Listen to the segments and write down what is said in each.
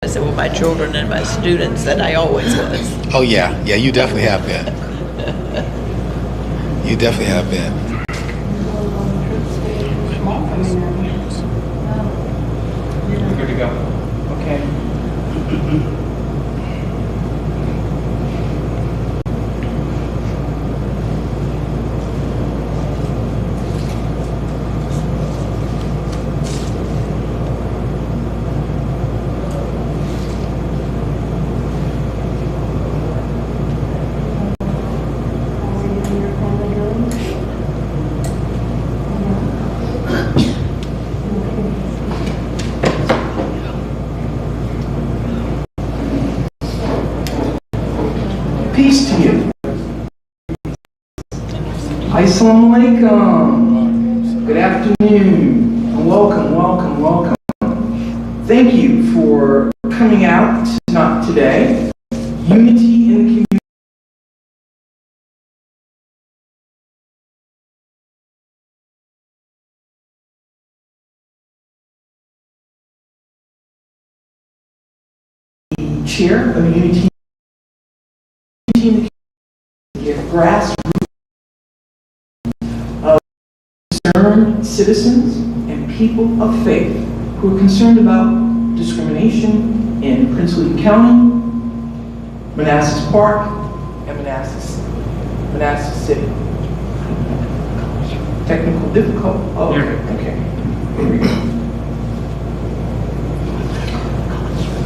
said, with my children and my students, that I always was. Oh yeah, yeah, you definitely have been. You definitely have been. You're good to go. Okay. Peace to you. Assalamu alaikum. Good afternoon. Welcome, welcome, welcome. Thank you for coming out not today. Unity in the community. Chair of Unity in the grassroots of concerned citizens and people of faith who are concerned about discrimination in Prince William County, Manassas Park, and Manassas City. Technical difficulty. Oh, okay. Here we go.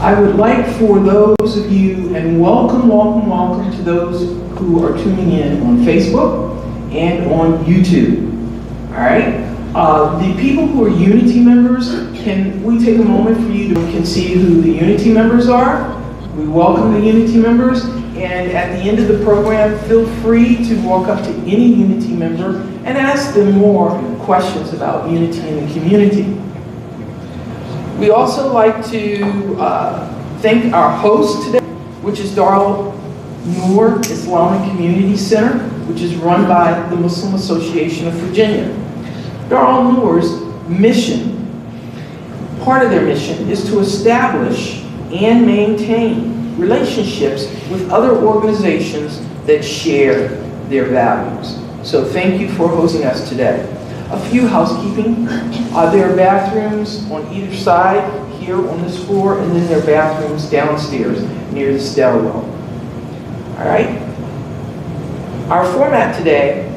I would like for those of you, and welcome to those who are tuning in on Facebook and on YouTube. All right? The people who are Unity members, can we take a moment for you to see who the Unity members are? We welcome the Unity members, and at the end of the program, feel free to walk up to any Unity member and ask them more questions about Unity in the community. We also like to thank our host today, which is Darul Noor Islamic Community Center, which is run by the Muslim Association of Virginia. Darul Noor's mission, part of their mission, is to establish and maintain relationships with other organizations that share their values. So thank you for hosting us today. A few housekeeping. There are bathrooms on either side here on this floor, and then there are bathrooms downstairs near the stairwell. All right? Our format today,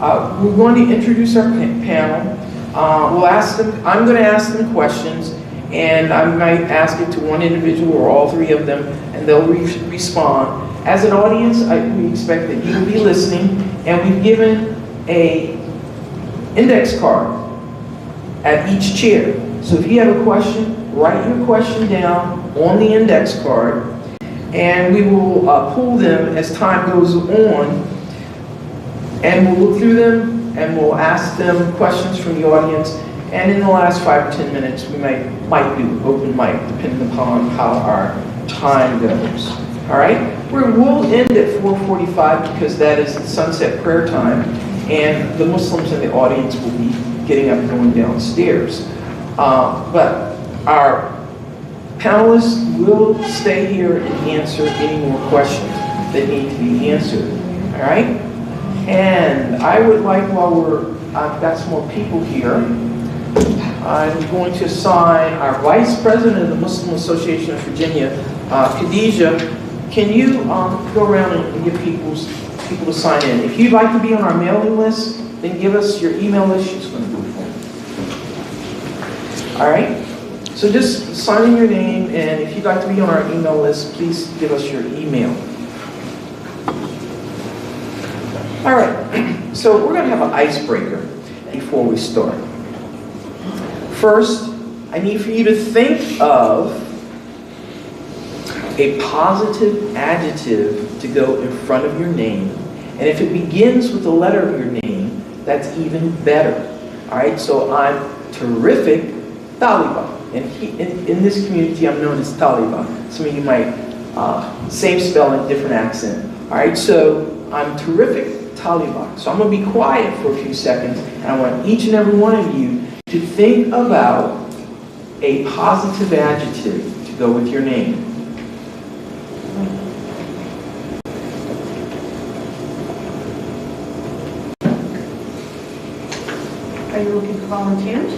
we're going to introduce our panel. I'm going to ask them questions, and I might ask it to one individual or all three of them, and they'll respond. As an audience, we expect that you will be listening, and we've given a index card at each chair. So if you have a question, write your question down on the index card, and we will pull them as time goes on, and we'll look through them, and we'll ask them questions from the audience, and in the last 5 or 10 minutes, we might do open mic, depending upon how our time goes. All right? We'll end at 4:45 because that is the sunset prayer time, and the Muslims in the audience will be getting up and going downstairs. But our panelists will stay here and answer any more questions that need to be answered. All right? And I would like, while I've got some more people here, I'm going to assign our Vice President of the Muslim Association of Virginia, Khadijah. Can you go around and give people to sign in? If you'd like to be on our mailing list, then give us your email list. She's going to do it for you. All right? So just sign in your name, and if you'd like to be on our email list, please give us your email. All right, so we're going to have an icebreaker before we start. First, I need for you to think of a positive adjective to go in front of your name. And if it begins with the letter of your name, that's even better. All right, so I'm terrific Taliba. And in this community, I'm known as Taliba. Some of you might, same spelling, different accent. All right, so I'm terrific Taliba. So I'm going to be quiet for a few seconds, and I want each and every one of you to think about a positive adjective to go with your name. Are you looking for volunteers?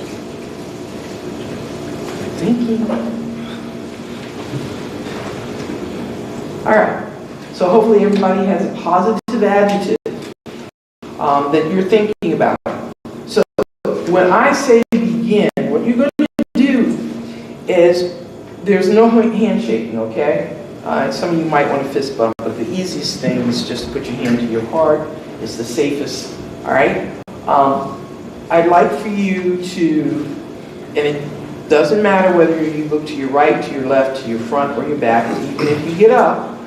Thinking. All right. So hopefully everybody has a positive adjective that you're thinking about. So when I say begin, what you're going to do is there's no handshaking, okay? Some of you might want to fist bump, but the easiest thing is just to put your hand to your heart. It's the safest. All right. I'd like for you to, and it doesn't matter whether you look to your right, to your left, to your front, or your back, even if you get up,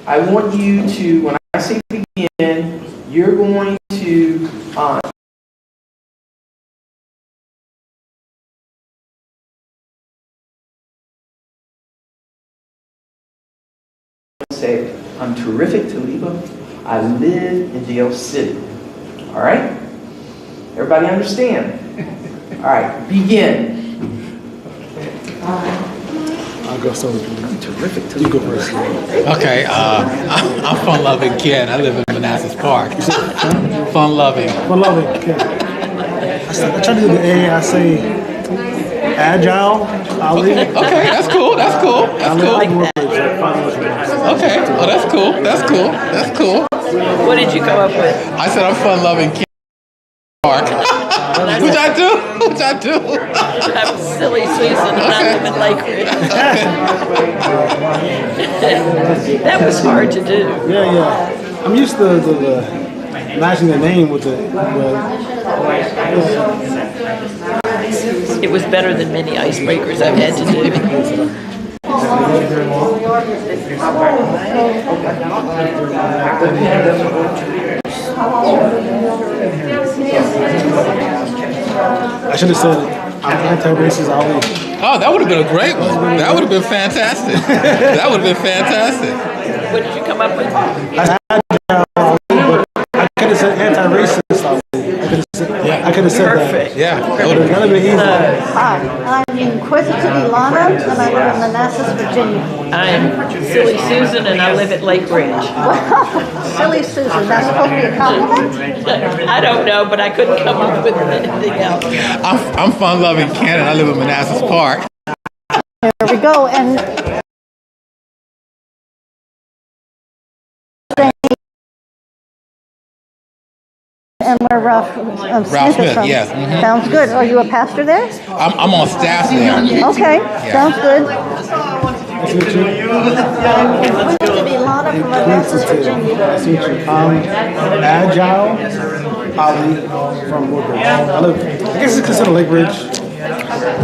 I want you to, when I say begin, you're going to say, I'm terrific, Taliba. I live in Dale City. All right? Everybody understand? All right, begin. I'll go so Terrific, Taliba. you go first. Okay, I'm fun-loving Ken. I live in Manassas Park. Fun-loving. Fun-loving, okay. I try to do the A, I say agile, Ali. Okay, that's cool. That's cool. That's cool. Okay, oh, that's cool. That's cool. That's cool. What did you come up with? I said I'm fun-loving Ken. Park. Which I do. Which I do. I'm silly Susan and I live in Lake Ridge. That was hard to do. Yeah. I'm used to the matching the name with the. It was better than many icebreakers I've had to do. I should have said I'm anti-racist Ali. Oh, that would have been a great one. That would have been fantastic. That would have been fantastic. What did you come up with? I could have said anti-racist Ali. I could have said Perfect. that. Yeah. That would have been easy. Hi, I'm Inquisitive Ilana, and I live in Manassas, Virginia. I'm silly Susan and I live at Lake Ridge. Silly Susan, that's supposed to be a compliment? I don't know, but I couldn't come up with anything else. I'm fun-loving Ken, and I live in Manassas Park. There we go, and where Ralph Smith is from. Yes. Mm-hmm. Sounds good. Are you a pastor there? I'm on staff there. Okay, sounds good. Nice to meet you. Inquisitive Ilana from Manassas, Virginia. Nice to meet you. Agile Ali from Woodbridge. I guess it's considered Lake Ridge.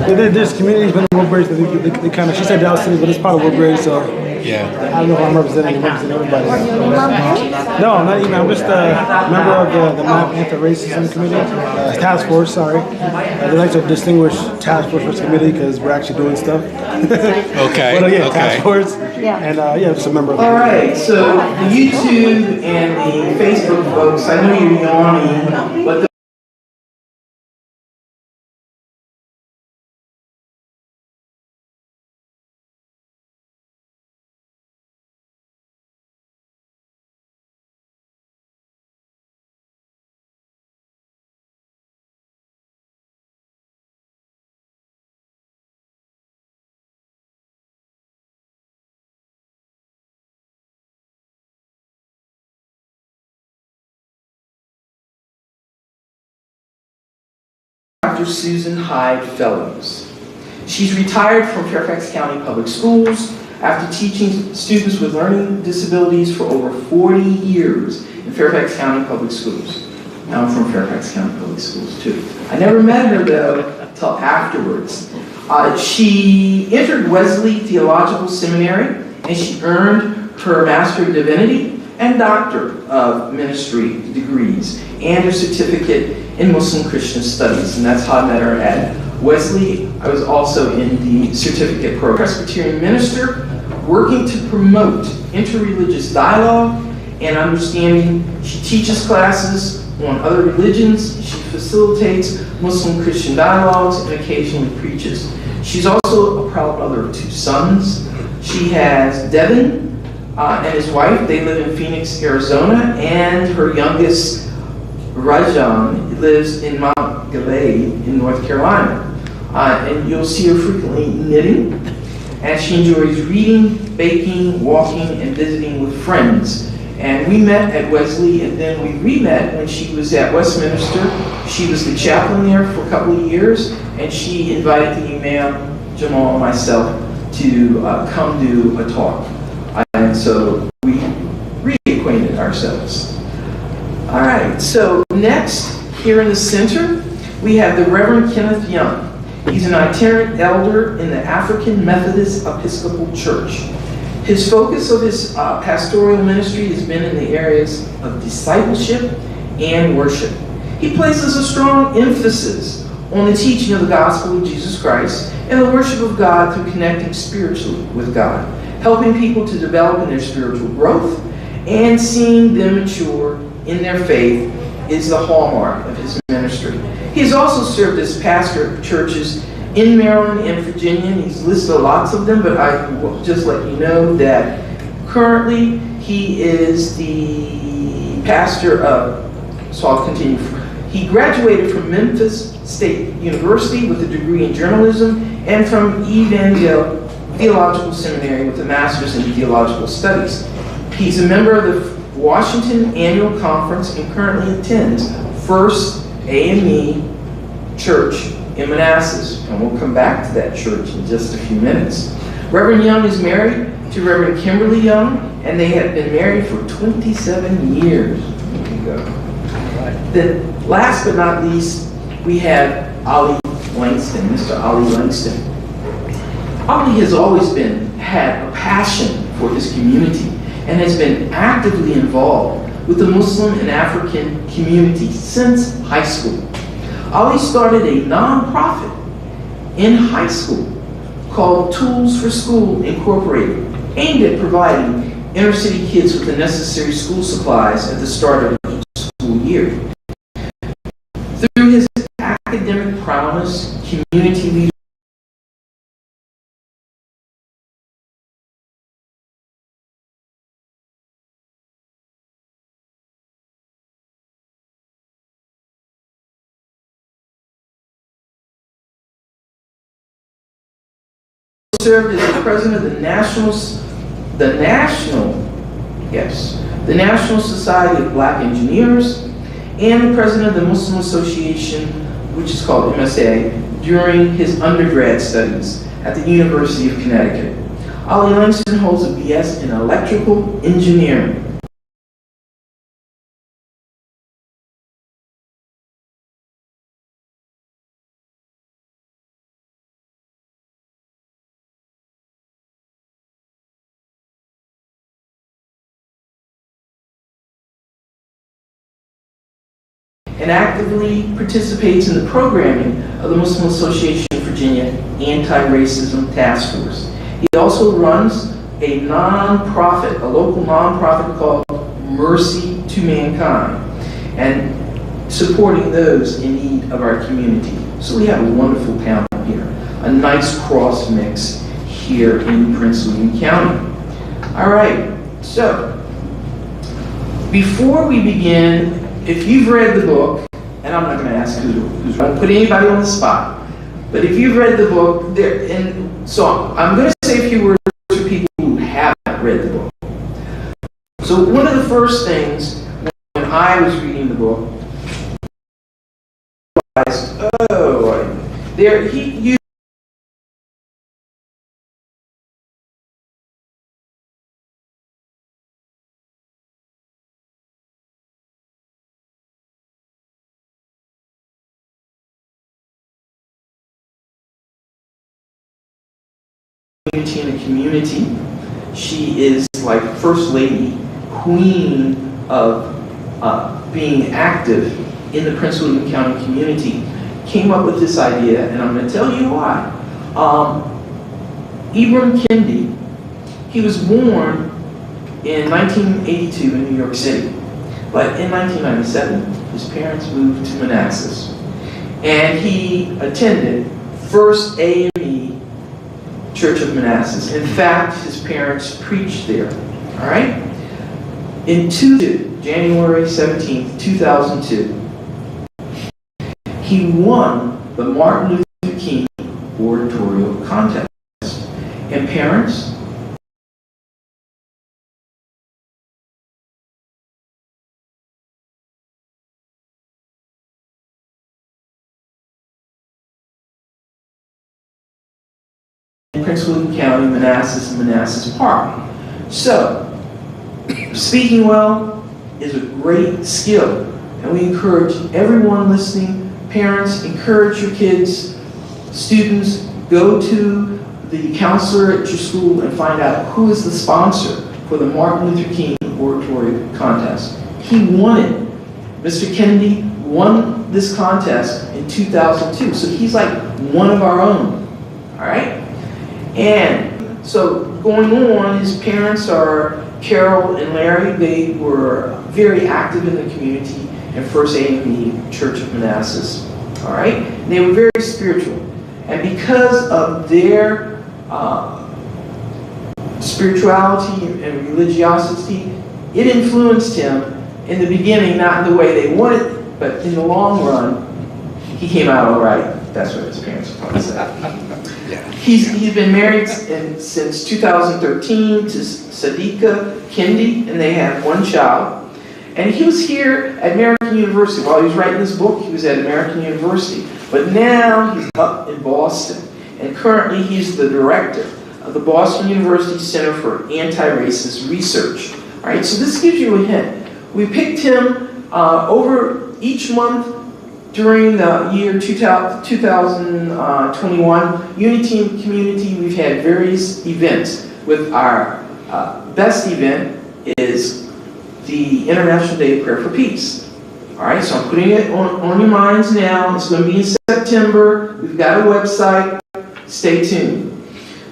There's communities within Woodbridge that they kind of, she said Dallas City, but it's part of Woodbridge, so Yeah. I don't know if I'm representing everybody. Are you an alum here? No, I'm not even. I'm just a member of the MAV Anti-Racism Committee, Task Force, sorry. They like to distinguish Task Force committee because we're actually doing stuff. Okay. But yeah, Okay. Task Force. Yeah. And yeah, just a member of All right, so the YouTube and the Facebook folks, I know you're yawning, but the Dr. Susan Hyde Fellows. She's retired from Fairfax County Public Schools after teaching students with learning disabilities for over 40 years in Fairfax County Public Schools. Now I'm from Fairfax County Public Schools too. I never met her though until afterwards. She entered Wesley Theological Seminary and she earned her Master of Divinity and Doctor of Ministry degrees and her certificate in Muslim Christian Studies, and that's how I met her at Wesley. I was also in the certificate program. Presbyterian minister, working to promote interreligious dialogue and understanding. She teaches classes on other religions. She facilitates Muslim Christian dialogues and occasionally preaches. She's also a proud mother of 2 sons. She has Devin and his wife. They live in Phoenix, Arizona, and her youngest, Rajan, lives in Mount Gilead in North Carolina. And you'll see her frequently knitting, and she enjoys reading, baking, walking, and visiting with friends. And we met at Wesley, and then we re-met when she was at Westminster. She was the chaplain there for a couple of years, and she invited the Imam, Jamal, and myself to come do a talk. And so we reacquainted ourselves. All right, so next, here in the center, we have the Reverend Kenneth Young. He's an itinerant elder in the African Methodist Episcopal Church. His focus of his pastoral ministry has been in the areas of discipleship and worship. He places a strong emphasis on the teaching of the gospel of Jesus Christ and the worship of God through connecting spiritually with God, helping people to develop in their spiritual growth, and seeing them mature in their faith is the hallmark of his ministry. He has also served as pastor of churches in Maryland and Virginia, and he's listed lots of them, but I will just let you know that currently he is the pastor of, so I'll continue. He graduated from Memphis State University with a degree in journalism and from Evangel Theological Seminary with a master's in theological studies. He's a member of the Washington Annual Conference and currently attends First AME Church in Manassas, and we'll come back to that church in just a few minutes. Reverend Young is married to Reverend Kimberly Young, and they have been married for 27 years. There you go. Then, last but not least, we have Ali Weinstein, Mr. Ali Weinstein. Ali has always had a passion for his community and has been actively involved with the Muslim and African community since high school. Ali started a nonprofit in high school called Tools for School Incorporated, aimed at providing inner city kids with the necessary school supplies at the start of each school year. Through his academic prowess, community leadership, served as the president of the National Society of Black Engineers and the president of the Muslim Association, which is called MSA, during his undergrad studies at the University of Connecticut. Ali Langston holds a BS in electrical engineering. And actively participates in the programming of the Muslim Association of Virginia Anti-Racism Task Force. He also runs a nonprofit, a local nonprofit called Mercy to Mankind, and supporting those in need of our community. So we have a wonderful panel here, a nice cross mix here in Prince William County. All right, so before we begin, if you've read the book, and I'm not going to ask who's going to put anybody on the spot, but if you've read the book, so I'm going to say a few words to people who haven't read the book. So one of the first things when I was reading the book, I realized, he used in the community. She is like First Lady, queen of being active in the Prince William County community. Came up with this idea, and I'm going to tell you why. Ibram Kendi, he was born in 1982 in New York City, but in 1997, his parents moved to Manassas, and he attended First AME Church of Manassas. In fact, his parents preached there. All right? In January 17th, 2002, he won the Martin Luther King Oratorial Contest. And parents, in Prince William County, Manassas, and Manassas Park. So, speaking well is a great skill, and we encourage everyone listening, parents, encourage your kids, students, go to the counselor at your school and find out who is the sponsor for the Martin Luther King Oratory Contest. He won it. Mr. Kennedy won this contest in 2002, so he's like one of our own, all right? And so going on, his parents are Carol and Larry. They were very active in the community in First AME Church of Manassas, all right? And they were very spiritual. And because of their spirituality and religiosity, it influenced him in the beginning, not in the way they wanted, but in the long run, he came out all right. That's what his parents would probably say. He's been married since 2013 to Sadiqa Kendi, and they have one child. And he was here at American University. While he was writing this book, he was at American University. But now he's up in Boston. And currently he's the director of the Boston University Center for Anti-Racist Research. All right, so this gives you a hint. We picked him over each month during the year 2021. Unity in Community, we've had various events. With our best event is the International Day of Prayer for Peace. All right, so I'm putting it on your minds now. It's going to be in September. We've got a website. Stay tuned.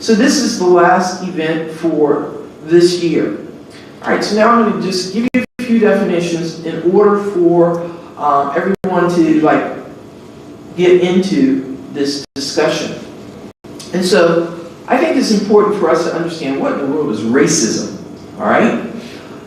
So this is the last event for this year. All right, so now I'm going to just give you a few definitions in order for everyone to get into this discussion. And so I think it's important for us to understand what in the world is racism. All right?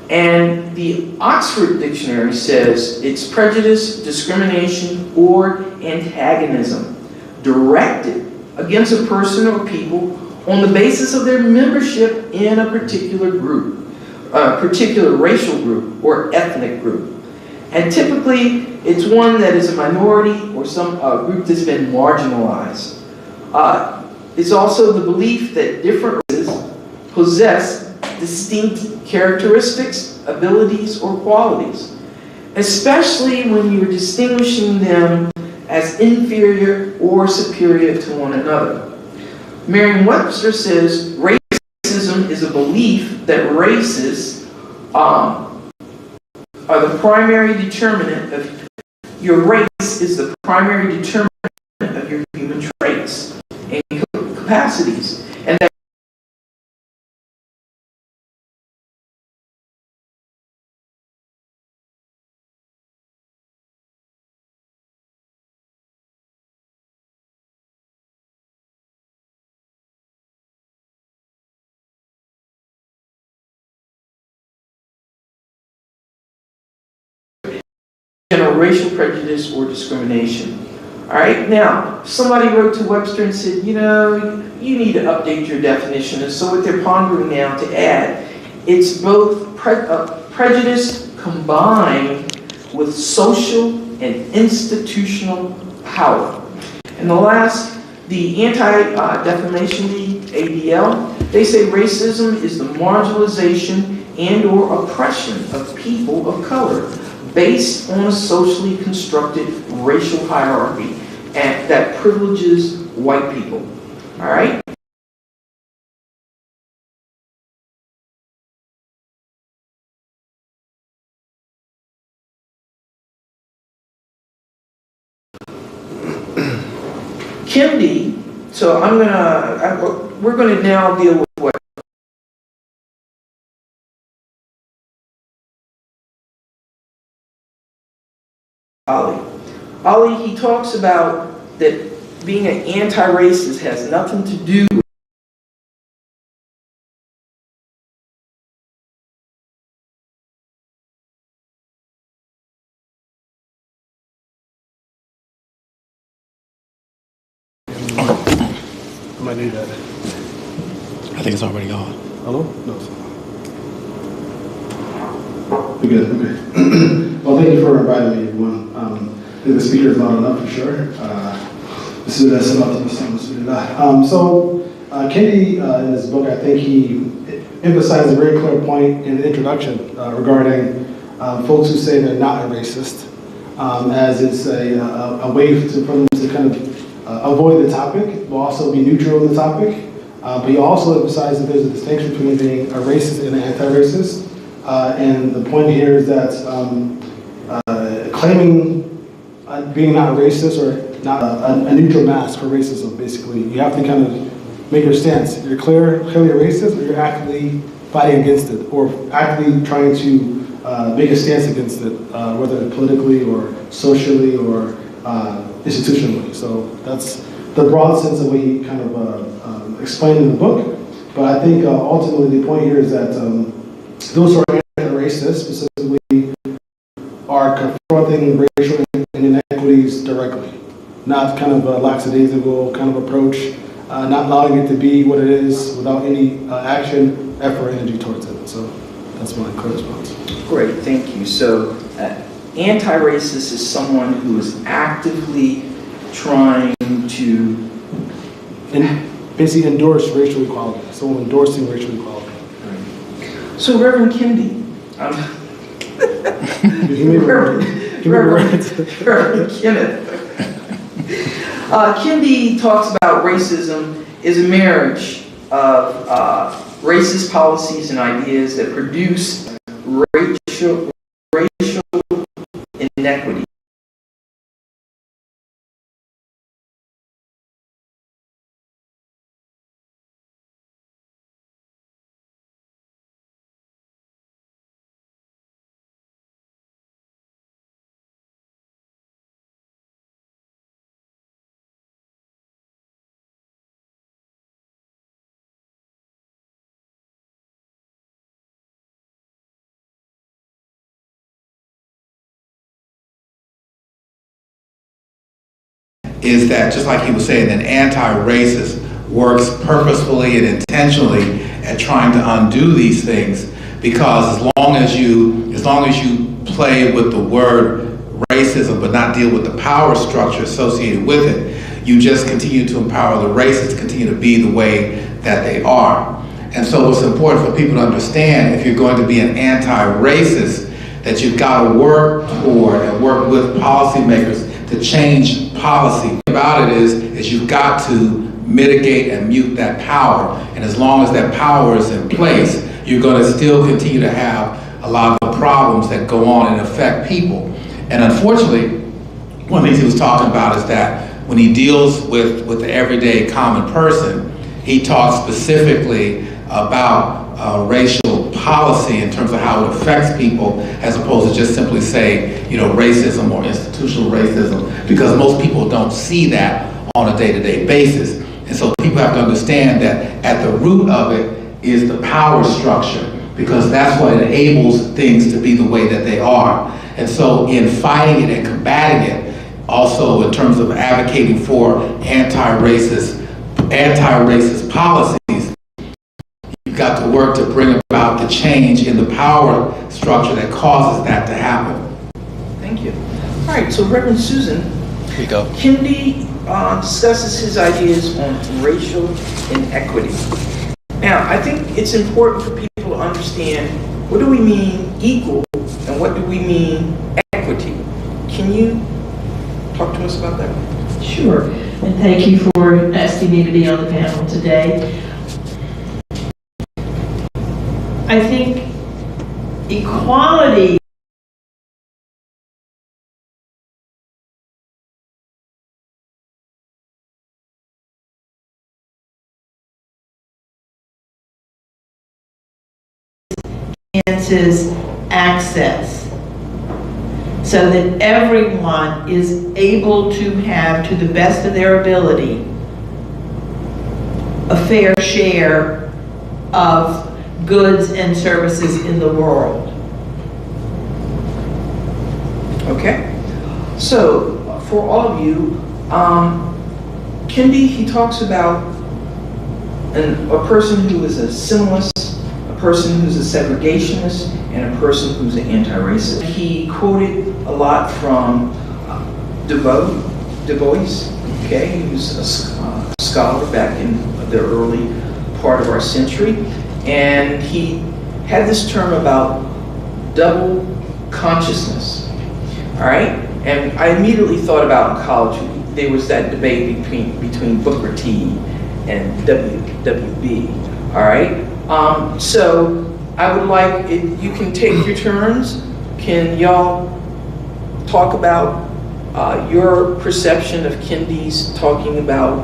And the Oxford Dictionary says it's prejudice, discrimination, or antagonism directed against a person or people on the basis of their membership in a particular group, a particular racial group or ethnic group. And typically, it's one that is a minority or some group that's been marginalized. It's also the belief that different races possess distinct characteristics, abilities, or qualities, especially when you're distinguishing them as inferior or superior to one another. Merriam-Webster says racism is a belief that races are the primary determinant of your race is the primary determinant of your human traits and capacities, and that racial prejudice or discrimination. All right, now, somebody wrote to Webster and said, you know, you need to update your definition. And so what they're pondering now to add, it's both prejudice combined with social and institutional power. And the last, the Anti-Defamation League, ADL, they say racism is the marginalization and or oppression of people of color based on a socially constructed racial hierarchy and that privileges white people. All right? Kendi, so we're gonna now deal with what Ali, he talks about that being an anti-racist has nothing to do might need that. I think it's already gone. Hello? No. We're good. Okay. Well, thank you for inviting me, everyone. I think the speaker is loud enough for sure. So, Kendi, in his book, I think he emphasized a very clear point in the introduction regarding folks who say they're not a racist, as it's a way for them to kind of avoid the topic, but also be neutral in the topic. But he also emphasized that there's a distinction between being a racist and an anti-racist. And the point here is that claiming being not racist or not a neutral mask for racism, basically, you have to kind of make your stance. You're clearly a racist, or you're actively fighting against it, or actively trying to make a stance against it, whether politically or socially or institutionally. So that's the broad sense of what he kind of explained in the book. But I think ultimately the point here is that those who are anti-racist specifically are confronting racial inequities directly, not kind of a lackadaisical kind of approach, not allowing it to be what it is without any action, effort, energy towards it. So that's my clear response. Great, thank you. So anti-racist is someone who is actively trying to basically endorse racial equality, someone endorsing racial equality. So Reverend Kendi, Reverend Kenneth, Kendi talks about racism is a marriage of racist policies and ideas that produce racial inequity. Is that, just like he was saying, an anti-racist works purposefully and intentionally at trying to undo these things, because as long as you play with the word racism but not deal with the power structure associated with it, you just continue to empower the racists to continue to be the way that they are. And so what's important for people to understand, if you're going to be an anti-racist, that you've got to work toward and work with policymakers to change policy. About it is you've got to mitigate and mute that power. And as long as that power is in place, you're going to still continue to have a lot of the problems that go on and affect people. And unfortunately, one of the things he was talking about is that when he deals with the everyday common person, he talks specifically about racial policy in terms of how it affects people, as opposed to just simply say, you know, racism or institutional racism, because most people don't see that on a day-to-day basis. And so people have to understand that at the root of it is the power structure, because that's what enables things to be the way that they are. And so in fighting it and combating it, also in terms of advocating for anti-racist policies, you've got to work to bring about the change in the power structure that causes that to happen. Thank you. All right, so Reverend Susan, Here you go. Kendi discusses his ideas on racial inequity. Now, I think it's important for people to understand, what do we mean equal and what do we mean equity? Can you talk to us about that? Sure, and thank you for asking me to be on the panel today. I think equality is access, so that everyone is able to have, to the best of their ability, a fair share of goods and services in the world. Okay, so for all of you, Kendi, he talks about a person who is a similarist, a person who's a segregationist, and a person who's an anti-racist. He quoted a lot from Du Bois, okay, he was a scholar back in the early part of our century, and he had this term about double consciousness, all right? And I immediately thought about in college, there was that debate between Booker T and WB, all right? So I would like, if you can take your turns, can y'all talk about your perception of Kendi's talking about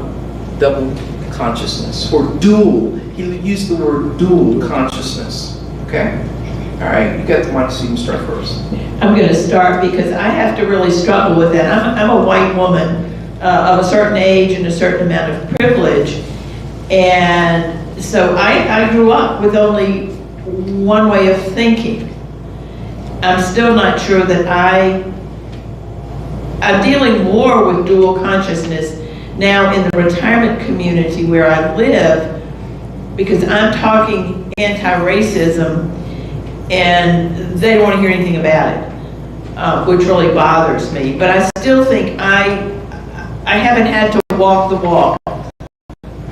double consciousness, or dual, he used the word dual consciousness, okay? All right, you got the mic, so you can start first. I'm going to start because I have to really struggle with that. I'm a white woman of a certain age and a certain amount of privilege, and so I grew up with only one way of thinking. I'm still not sure that I'm dealing more with dual consciousness now in the retirement community where I live, because I'm talking anti-racism and they don't want to hear anything about it, which really bothers me. But I still think I haven't had to walk the walk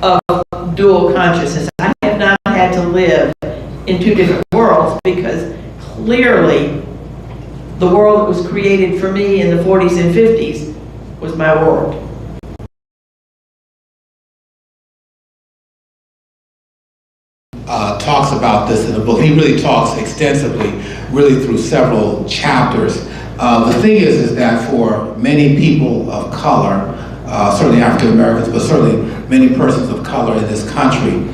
of dual consciousness. I have not had to live in two different worlds, because clearly the world that was created for me in the 40s and 50s was my world. Talks about this in the book. He really talks extensively, really through several chapters. The thing is that for many people of color, certainly African Americans, but certainly many persons of color in this country,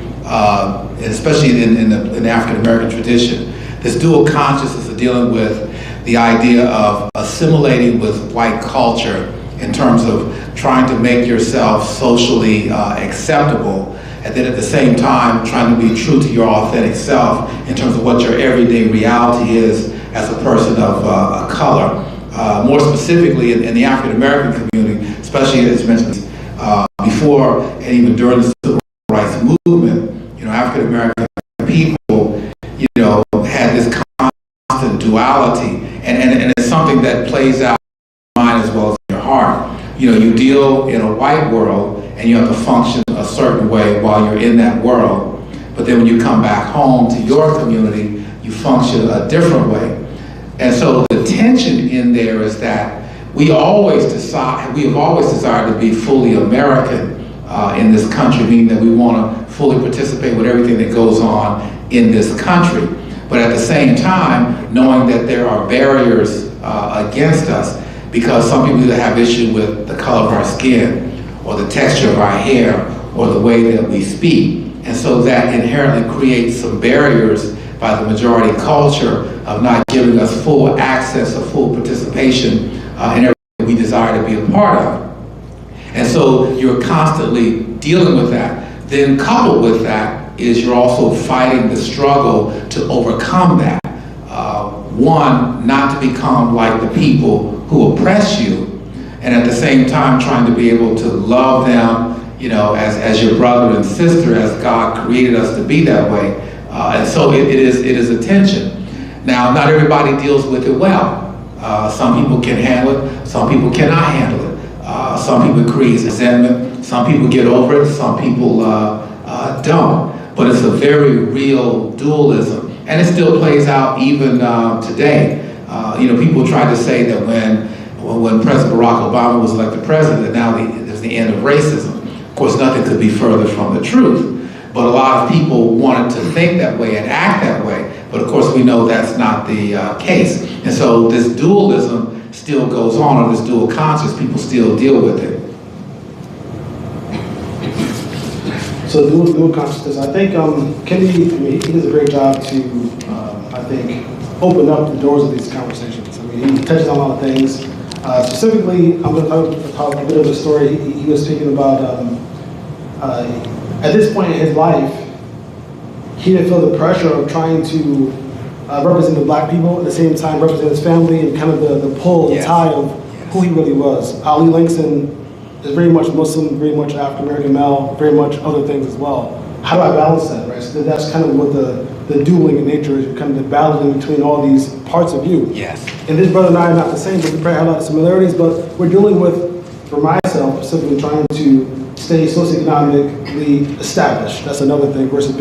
especially in the African American tradition, this dual consciousness of dealing with the idea of assimilating with white culture in terms of trying to make yourself socially acceptable, and then at the same time trying to be true to your authentic self in terms of what your everyday reality is as a person of color. More specifically in the African American community, especially as mentioned before and even during the civil rights movement, African American people, had this constant duality, and it's something that plays out in your mind as well as in your heart. You deal in a white world and you have to function a certain way while you're in that world, but then when you come back home to your community, you function a different way. And so the tension in there is that we have always desired to be fully American in this country, meaning that we want to fully participate with everything that goes on in this country. But at the same time, knowing that there are barriers against us, because some people either have issue with the color of our skin, or the texture of our hair, or the way that we speak. And so that inherently creates some barriers by the majority culture of not giving us full access or full participation in everything we desire to be a part of. And so you're constantly dealing with that. Then coupled with that is you're also fighting the struggle to overcome that. One, not to become like the people who oppress you, and at the same time trying to be able to love them, as your brother and sister, as God created us to be that way. And so it is a tension. Now, not everybody deals with it well. Some people can handle it, some people cannot handle it. Some people create resentment, some people get over it, some people don't. But it's a very real dualism, and it still plays out even today. People try to say that when President Barack Obama was elected president, that now there's the end of racism. Of course, nothing could be further from the truth. But a lot of people wanted to think that way and act that way. But of course, we know that's not the case. And so this dualism still goes on, or this dual conscious, people still deal with it. So dual consciousness, I think Kendi, he does a great job to, I think, open up the doors of these conversations. He touches on a lot of things. Specifically, I'm going to talk a bit of a story. He was speaking about, at this point in his life, he didn't feel the pressure of trying to represent the black people, at the same time represent his family, and kind of the pull and tie of who he really was. Ali Langston is very much Muslim, very much African American male, very much other things as well. how do I balance that, right? So that's kind of what the dueling in nature is, kind of the battling between all these parts of you. Yes. And this brother and I are not the same, but we probably have a lot of similarities, but we're dealing with, for myself, simply trying to stay socioeconomically established. That's another thing versus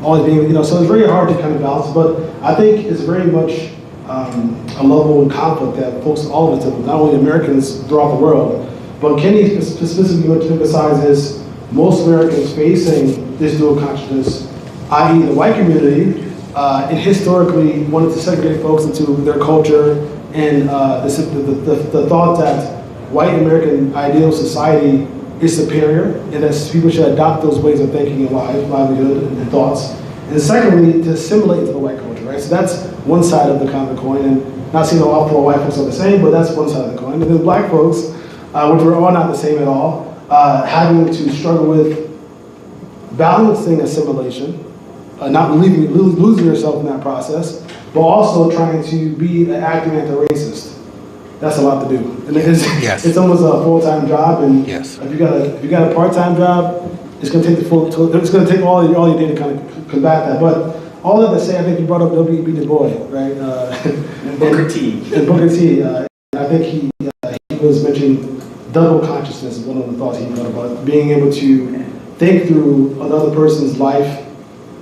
always being, so it's very hard to kind of balance, but I think it's very much a level of conflict that folks, all of us, not only Americans throughout the world, but Kenny specifically what to emphasize is most Americans facing this dual consciousness, i.e. the white community, and historically wanted to segregate folks into their culture and the thought that white American ideal society is superior and that people should adopt those ways of thinking and livelihood and thoughts. And secondly, to assimilate to the white culture, right? So that's one side of the kind of coin, and not saying all four white folks are the same, but that's one side of the coin. And then black folks, which we're all not the same at all, having to struggle with balancing assimilation, not losing yourself in that process, but also trying to be an active anti-racist. That's a lot to do. And it's almost a full-time job, and if you got a part-time job, it's going to take it's going to take all your day to kind of combat that. But all that to say, I think you brought up W.E.B. Du Bois, right? And Booker T. And Booker T. I think he was mentioning double consciousness is one of the thoughts he thought about, being able to think through another person's life,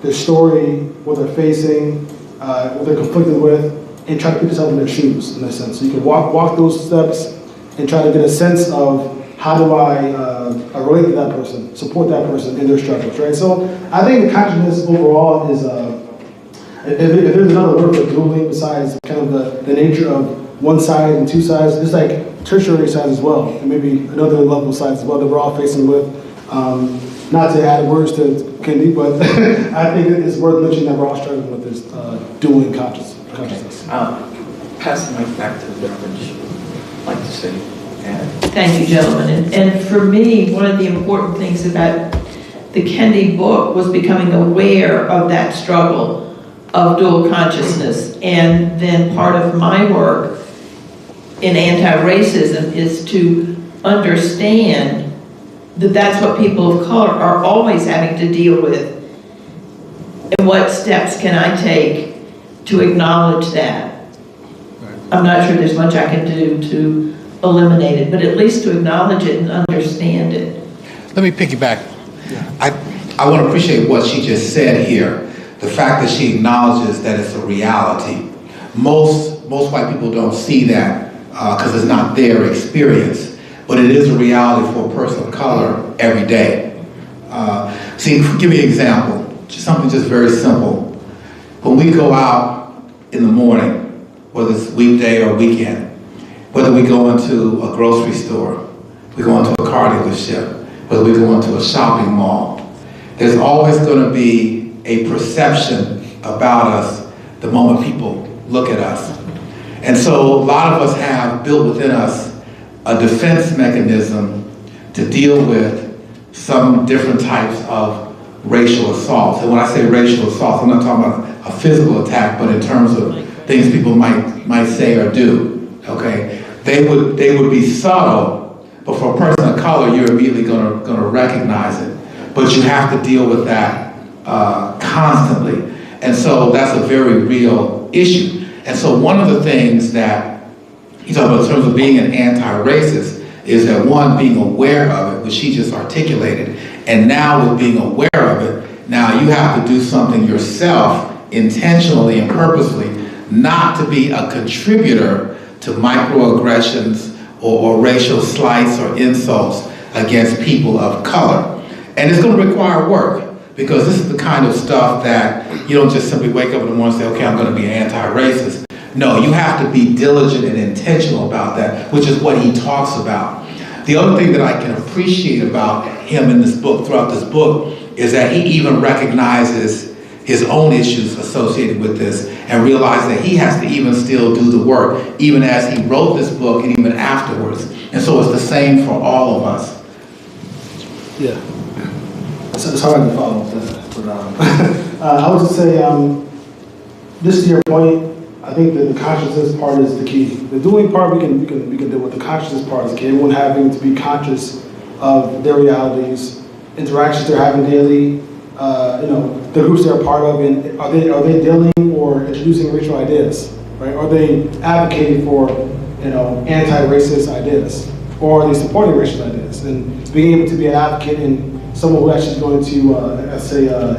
their story, what they're facing, what they're conflicted with, and try to put yourself in their shoes, in a sense. So you can walk those steps and try to get a sense of how do I relate to that person, support that person in their struggles, right? So I think the consciousness overall is, if there's another word for dueling besides kind of the nature of one side and two sides, it's like tertiary sides as well, and maybe another level sides as well that we're all facing with. Not to add words to Kendi, but I think it's worth mentioning that we're all struggling with this dueling consciousness. Pass the mic back to the beverage. I'd like to say. Thank you, gentlemen. And for me, one of the important things about the Kendi book was becoming aware of that struggle of dual consciousness. And then part of my work in anti-racism is to understand that that's what people of color are always having to deal with. And what steps can I take to acknowledge that? I'm not sure there's much I can do to eliminate it, but at least to acknowledge it and understand it. Let me piggyback. I want to appreciate what she just said here. The fact that she acknowledges that it's a reality. Most white people don't see that because it's not their experience, but it is a reality for a person of color every day. See, give me an example. Just something just very simple. When we go out in the morning, whether it's weekday or weekend, whether we go into a grocery store, we go into a car dealership, whether we go into a shopping mall, there's always going to be a perception about us the moment people look at us. And so a lot of us have built within us a defense mechanism to deal with some different types of racial assaults. And when I say racial assaults, I'm not talking about a physical attack, but in terms of things people might say or do, okay? They would be subtle, but for a person of color, you're immediately gonna recognize it. But you have to deal with that constantly. And so that's a very real issue. And so one of the things that you talk about in terms of being an anti-racist is that one, being aware of it, which she just articulated, and now with being aware of it, now you have to do something yourself intentionally and purposely, not to be a contributor to microaggressions or racial slights or insults against people of color. And it's going to require work, because this is the kind of stuff that you don't just simply wake up in the morning and say, okay, I'm going to be an anti-racist. No, you have to be diligent and intentional about that, which is what he talks about. The other thing that I can appreciate about him in this book, throughout this book, is that he even recognizes his own issues associated with this and realizes that he has to even still do the work, even as he wrote this book and even afterwards. And so it's the same for all of us. Yeah. It's hard to follow that. But, I would just say, just to your point, I think that the consciousness part is the key. The doing part we can deal with. The consciousness part is the key. Everyone having to be conscious of their realities, interactions they're having daily, the groups they're a part of, and are they dealing or introducing racial ideas, right? Are they advocating for, anti-racist ideas, or are they supporting racist ideas? And being able to be an advocate and someone who actually is going to,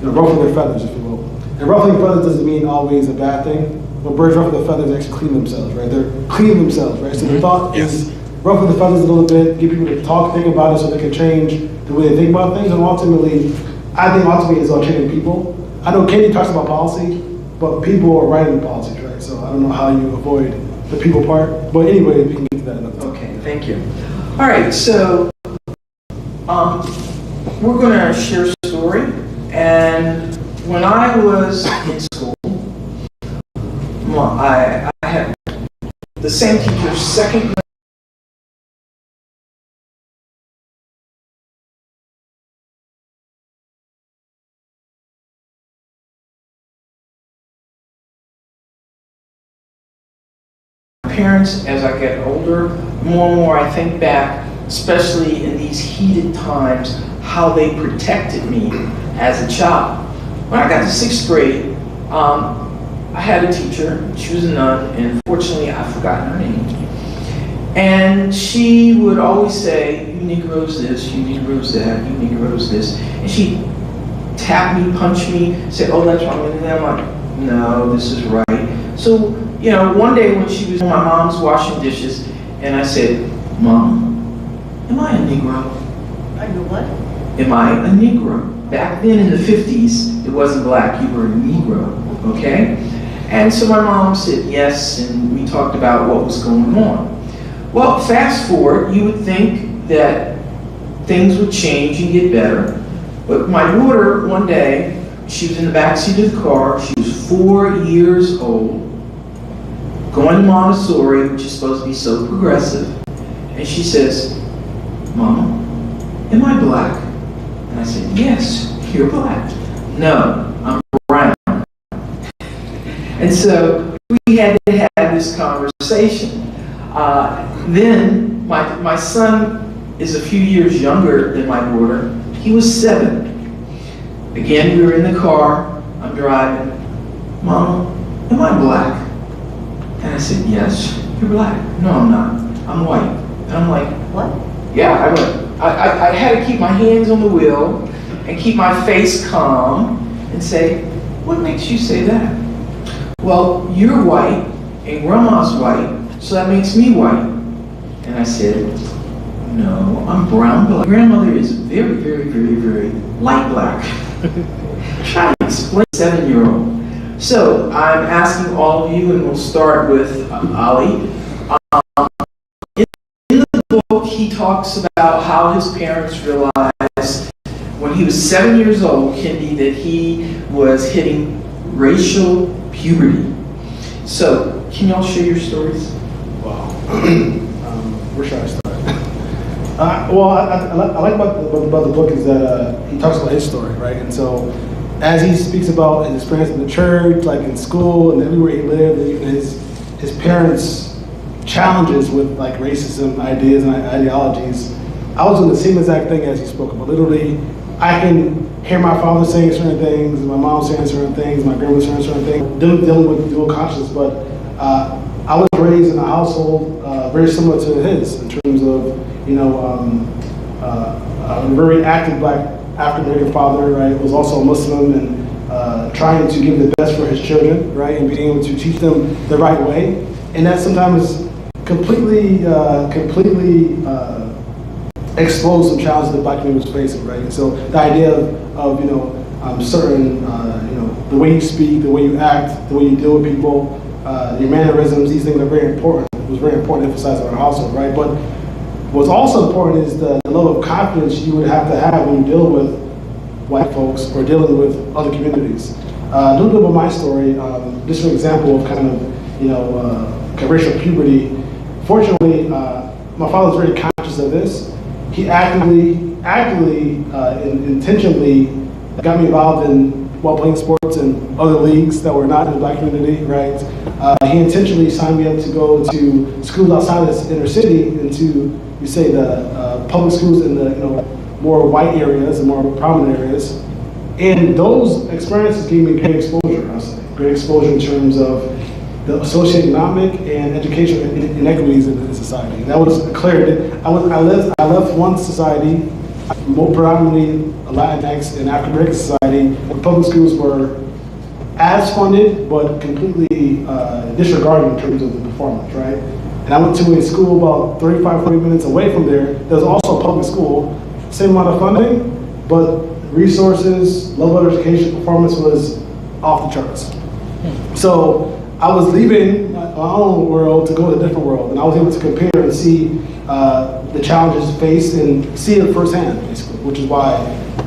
ruffle their feathers, if you will. And ruffling feathers doesn't mean always a bad thing. When birds ruffle their feathers, they actually clean themselves, right? They're cleaning themselves, right? So the thought is ruffle the feathers a little bit, get people to talk, think about it so they can change the way they think about things, and ultimately, I think it's about changing people. I know Katie talks about policy, but people are writing policies, right? So I don't know how you avoid the people part. But anyway, we can get to that another time. Okay, thank you. All right, so we're going to share a story. And when I was in school, I had the same teacher's second parents. As I get older, more and more I think back, especially in these heated times, how they protected me as a child. When I got to 6th grade, I had a teacher. She was a nun, and fortunately I've forgotten her name. And she would always say, "You Negroes this, you Negroes that, you Negroes this." And she'd tap me, punch me, say, "Oh, that's wrong." And then I'm like, "No, this is right." So, one day when she was, my mom's washing dishes, and I said, "Mom, am I a Negro?" Are you what? Am I a Negro? Back then in the 50s, it wasn't black, you were a Negro, okay? And so my mom said yes, and we talked about what was going on. Well, fast forward, you would think that things would change and get better. But my daughter, one day, she was in the back seat of the car, she was 4 years old, going to Montessori, which is supposed to be so progressive, and she says, "Mama, am I black?" And I said, "Yes, you're black." "No, I'm brown." And so we had to have this conversation. Then my son is a few years younger than my daughter. He was 7. Again, we were in the car, I'm driving. "Mama, am I black?" And I said, "Yes, you're black." "No, I'm not. I'm white." And I'm like, What? yeah, I had to keep my hands on the wheel and keep my face calm and say, "What makes you say that?" "Well, you're white and Grandma's white, so that makes me white." And I said, "No, I'm brown black. Grandmother is very, very, very, very light black." Try to explain to a 7-year-old. So I'm asking all of you, and we'll start with Ali. In the book, he talks about how his parents realized when he was 7 years old, Kendi, that he was hitting racial puberty. So, can y'all share your stories? Wow. Where should I start? Well, I like about the book is that he talks about his story, right? And so, as he speaks about his experience in the church, like in school, and everywhere he lived, and even his parents' challenges with like racism ideas and ideologies, I was doing the same exact thing as he spoke about. Literally, I can hear my father saying certain things, my mom saying certain things, my grandma saying certain things, dealing with dual conscience. But I was raised in a household very similar to his in terms of, a very active black African American father, right? Was also a Muslim and trying to give the best for his children, right? And being able to teach them the right way. And that sometimes completely exposed some challenges the black community was facing, right? And so the idea of certain, the way you speak, the way you act, the way you deal with people, your mannerisms, these things are very important. It was very important to emphasize in our household, right? But what's also important is the level of confidence you would have to have when you deal with white folks or dealing with other communities. A little bit about my story, just an example of kind of, racial puberty. Fortunately, my father was very conscious of this. He actively, intentionally got me involved while playing sports in other leagues that were not in the black community, right? He intentionally signed me up to go to schools outside of the inner city, into, the public schools in the, more white areas and more prominent areas. And those experiences gave me great exposure, I'll say. Great exposure in terms of the socioeconomic and educational inequities in society. And that was clear. I left one society, more predominantly Latinx and African American society, where public schools were as funded, but completely disregarded in terms of the performance, right? And I went to a school about 35, 40 minutes away from there. There was also a public school, same amount of funding, but resources, level of education, performance was off the charts. So I was leaving my own world to go to a different world, and I was able to compare and see the challenges faced and see it firsthand, basically, which is why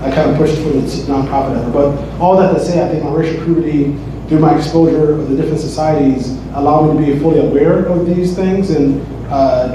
I kind of pushed for the nonprofit effort. But all that to say, I think my racial puberty, through my exposure of the different societies, allowed me to be fully aware of these things and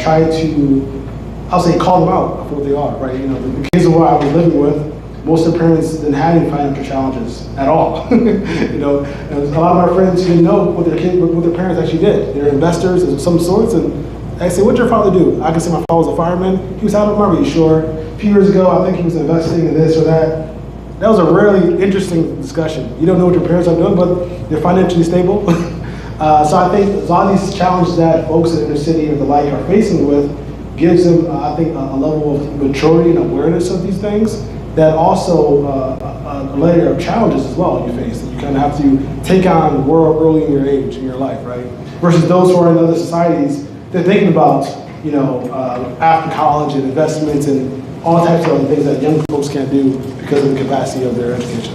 try to, I'll say, call them out for what they are, right? You know, the kids who I was living with, most of the parents didn't have any financial challenges at all. You know, and a lot of my friends didn't know what their parents actually did. They're investors of some sorts, and I say, "What'd your father do?" I can say my father was a fireman. He was out of Are you sure? A few years ago, I think he was investing in this or that. That was a really interesting discussion. You don't know what your parents are doing, but they're financially stable. So I think a lot of these challenges that folks in the inner city or the like are facing with gives them, I think, a level of maturity and awareness of these things. That also a layer of challenges as well you face, that you kind of have to take on the world early in your age, in your life, right? Versus those who are in other societies, they're thinking about, you know, after college and investments and all types of other things that young folks can't do because of the capacity of their education.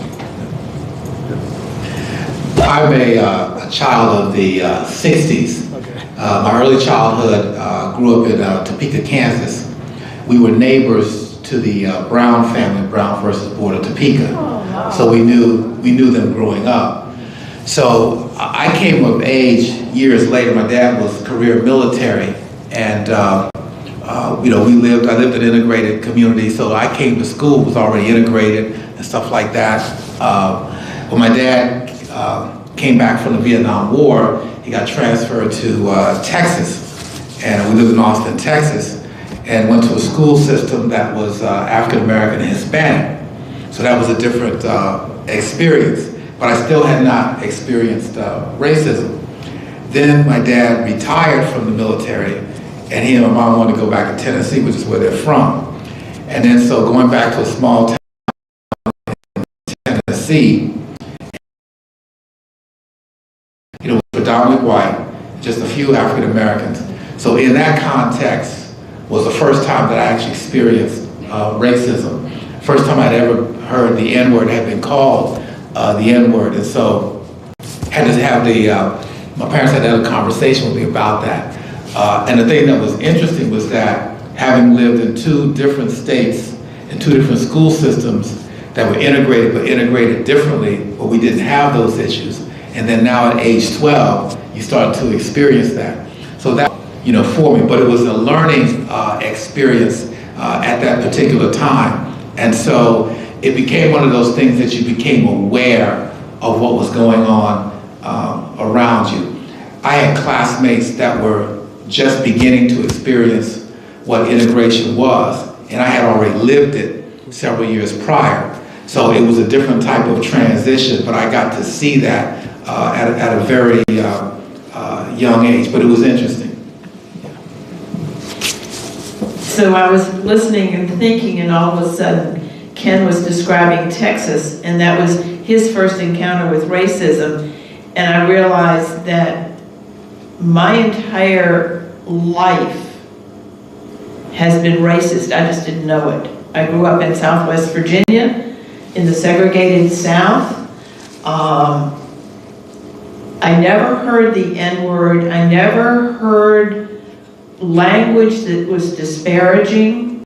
I'm a child of the 60s. Okay. My early childhood grew up in Topeka, Kansas. We were neighbors to the Brown family, Brown versus Board of Topeka. Oh, wow. So we knew them growing up. So I came of age years later. My dad was career military, and you know, I lived in an integrated community, so I came to school, was already integrated and stuff like that. When my dad came back from the Vietnam War, he got transferred to Texas, and we lived in Austin, Texas, and went to a school system that was African American and Hispanic. So that was a different experience, but I still had not experienced racism. Then my dad retired from the military, and he and my mom wanted to go back to Tennessee, which is where they're from. And then so going back to a small town in Tennessee, you know, predominantly white, just a few African Americans. So in that context was the first time that I actually experienced racism. First time I'd ever heard the N-word had been called the N-word. And so had to have my parents had to have a conversation with me about that. And the thing that was interesting was that having lived in two different states and two different school systems that were integrated but integrated differently, but we didn't have those issues. And then now at age 12, you start to experience that. So that, you know, for me, but it was a learning experience at that particular time. And so it became one of those things that you became aware of what was going on around you. I had classmates that were just beginning to experience what integration was, and I had already lived it several years prior. So it was a different type of transition, but I got to see that at a very young age, but it was interesting. So I was listening and thinking, and all of a sudden, Ken was describing Texas, and that was his first encounter with racism. And I realized that my entire life has been racist. I just didn't know it. I grew up in Southwest Virginia, in the segregated South. I never heard the N-word. I never heard language that was disparaging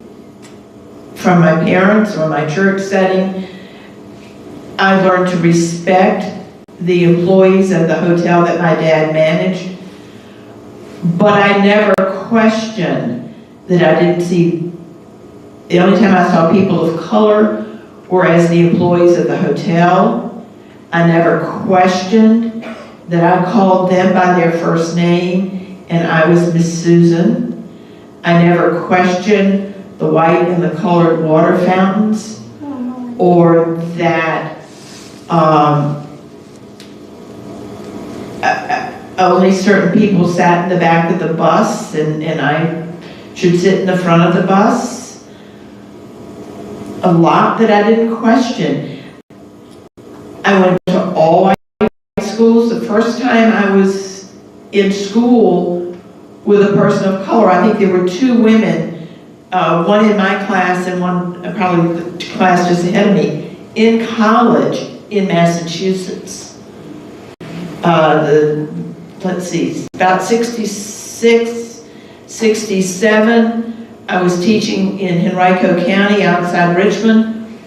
from my parents or my church setting. I learned to respect the employees of the hotel that my dad managed, but I never questioned that I didn't see. The only time I saw people of color were as the employees of the hotel. I never questioned that I called them by their first name and I was Miss Susan. I never questioned the white and the colored water fountains, or that Only certain people sat in the back of the bus, and I should sit in the front of the bus. A lot that I didn't question. I went to all white schools. The first time I was in school with a person of color, I think there were 2 women, one in my class and one probably the class just ahead of me, in college in Massachusetts. Let's see, about 66, 67, I was teaching in Henrico County outside Richmond.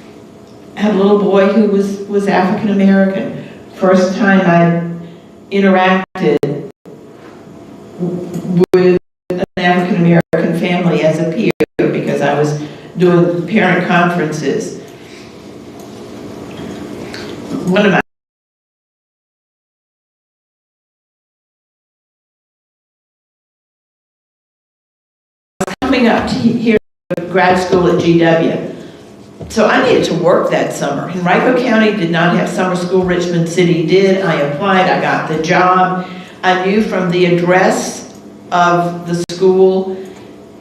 I had a little boy who was African American. First time I interacted with an African American family as a peer, because I was doing parent conferences. One of my coming up to here grad school at GW. So I needed to work that summer. Henrico County did not have summer school, Richmond City did. I applied, I got the job. I knew from the address of the school,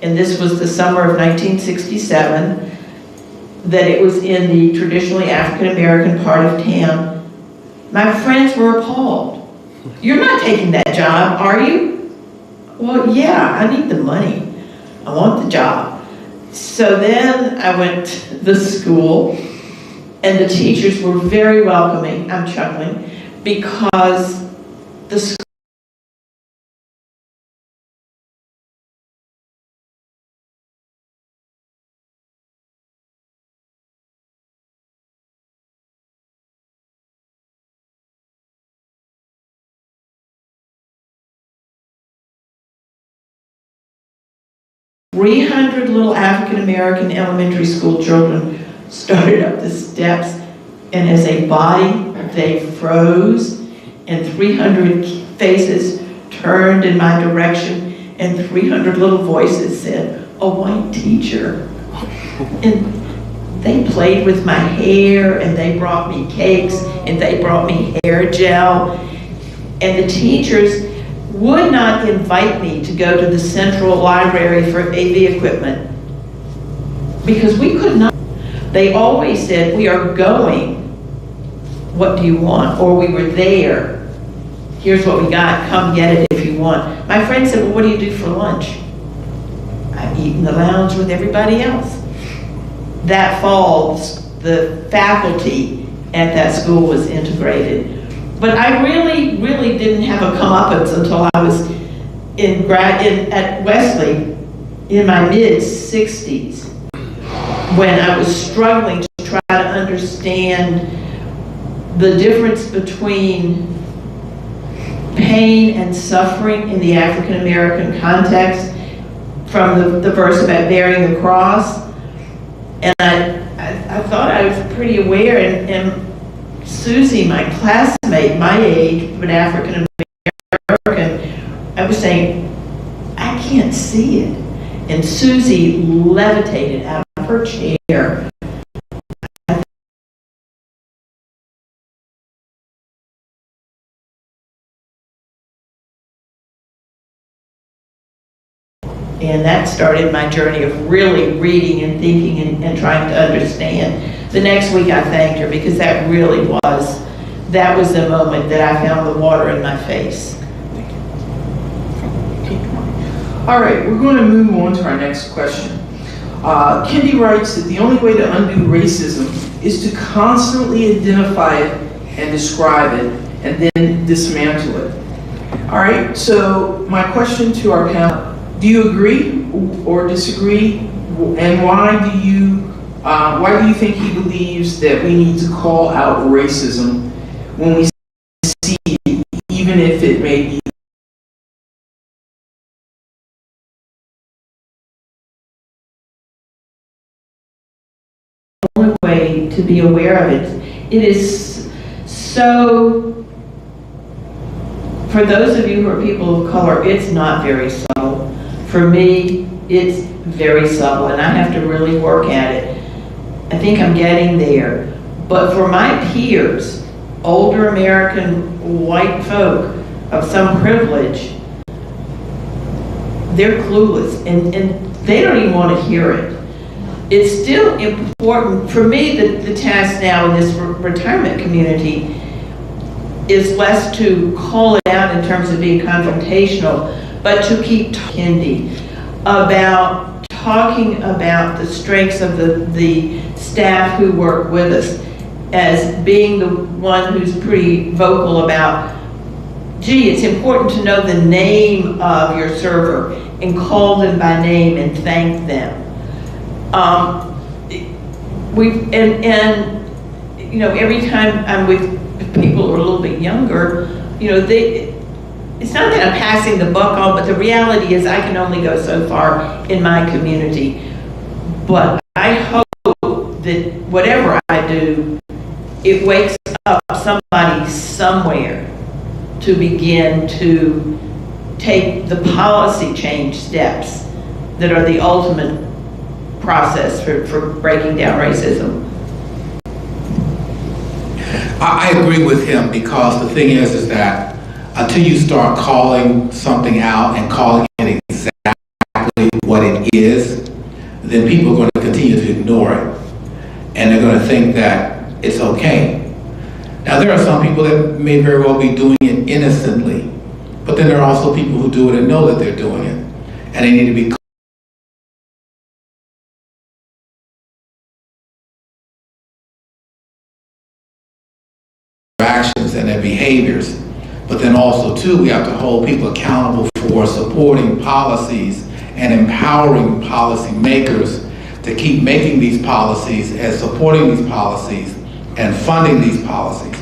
and this was the summer of 1967, that it was in the traditionally African American part of town. My friends were appalled. You're not taking that job, are you? Well, yeah, I need the money. I want the job. So then I went to the school, and the teachers were very welcoming. I'm chuckling because the school ,300 little African American elementary school children started up the steps, and as a body, they froze, and 300 faces turned in my direction, and 300 little voices said, "A white teacher." And they played with my hair, and they brought me cakes, and they brought me hair gel, and the teachers would not invite me to go to the central library for AV equipment because we could not. They always said, "We are going. What do you want?" Or "We were there. Here's what we got. Come get it if you want." My friend said, "Well, what do you do for lunch?" "I eat in the lounge with everybody else." That fall, the faculty at that school was integrated. But I really didn't have a comeuppance until I was at Wesley in my mid-60s, when I was struggling to try to understand the difference between pain and suffering in the African American context from the verse about bearing the cross. And I thought I was pretty aware, and Susie, my classmate, my age, but African American, I was saying, "I can't see it." And Susie levitated out of her chair. And that started my journey of really reading and thinking and trying to understand. The next week I thanked her, because that was the moment that I found the water in my face. All right, we're going to move on to our next question. Kendi writes that the only way to undo racism is to constantly identify it and describe it, and then dismantle it. All right, so my question to our panel: do you agree or disagree, and why do you think he believes that we need to call out racism when we see it, even if it may be? The only way to be aware of it. It is so, for those of you who are people of color, it's not very subtle. For me, it's very subtle, and I have to really work at it. I think I'm getting there. But for my peers, older American white folk of some privilege, they're clueless and they don't even want to hear it. It's still important, for me, the task now in this retirement community is less to call it out in terms of being confrontational, but to keep talking about talking about the strengths of the staff who work with us, as being the one who's pretty vocal about, gee, it's important to know the name of your server and call them by name and thank them. You know, every time I'm with people who are a little bit younger, you know, it's not that I'm passing the buck on, but the reality is I can only go so far in my community. But I hope that whatever I do, it wakes up somebody somewhere to begin to take the policy change steps that are the ultimate process for breaking down racism. I agree with him, because the thing is that until you start calling something out and calling it exactly what it is, then people are going to continue to ignore it. And they're going to think that it's okay. Now, there are some people that may very well be doing it innocently, but then there are also people who do it and know that they're doing it. And they need to be actions and their behaviors. But then also, too, we have to hold people accountable for supporting policies and empowering policy makers to keep making these policies and supporting these policies and funding these policies.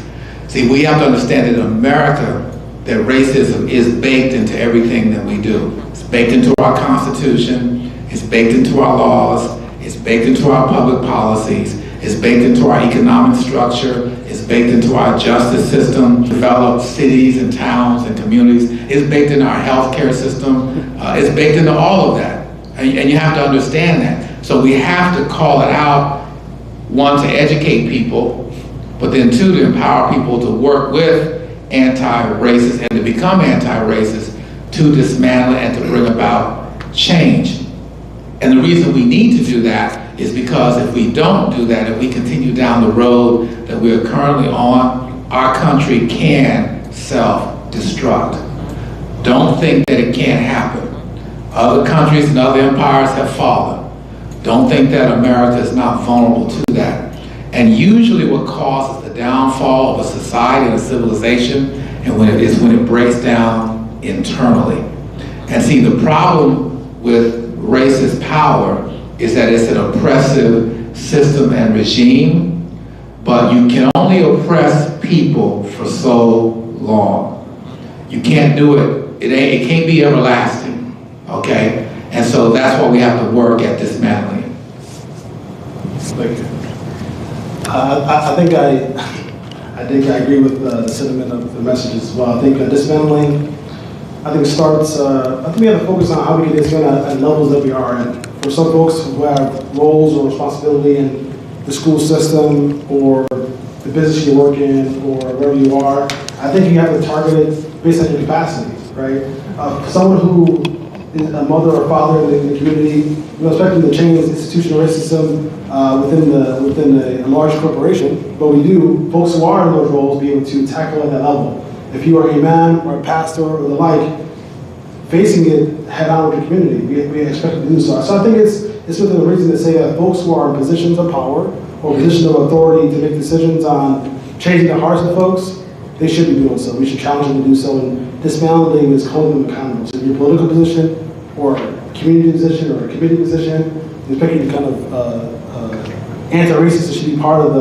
See, we have to understand that in America, that racism is baked into everything that we do. It's baked into our Constitution, it's baked into our laws, it's baked into our public policies, it's baked into our economic structure, it's baked into our justice system, developed cities and towns and communities, it's baked into our healthcare system, it's baked into all of that. And you have to understand that. So we have to call it out, one, to educate people, but then two, to empower people to work with anti-racist and to become anti-racist, to dismantle and to bring about change. And the reason we need to do that is because if we don't do that, if we continue down the road that we are currently on, our country can self-destruct. Don't think that it can't happen. Other countries and other empires have fallen. Don't think that America is not vulnerable to that. And usually what causes the downfall of a society and a civilization and when it breaks down internally. And see, the problem with racist power is that it's an oppressive system and regime, but you can only oppress people for so long. You can't do it. It can't be everlasting, okay? And so that's why we have to work at dismantling it. Thank you. I think I agree with the sentiment of the message as well. I think dismantling, starts, I think we have to focus on how we can dismantle at levels that we are at. For some folks who have roles or responsibility in the school system or the business you work in or wherever you are, I think you have to target it based on your capacity, right? Someone who is a mother or father in the community, expecting to change institutional racism within a large corporation, but we do, folks who are in those roles be able to tackle at that level. If you are a man or a pastor or the like, facing it head on with the community, we expect to do so. So I think it's within the reason to say that folks who are in positions of power or positions of authority to make decisions on changing the hearts of folks, they should be doing so. We should challenge them to do so, and dismantling is holding them accountable. So in your political position, or a community position, or a committee position, expecting kind of anti-racist should be part of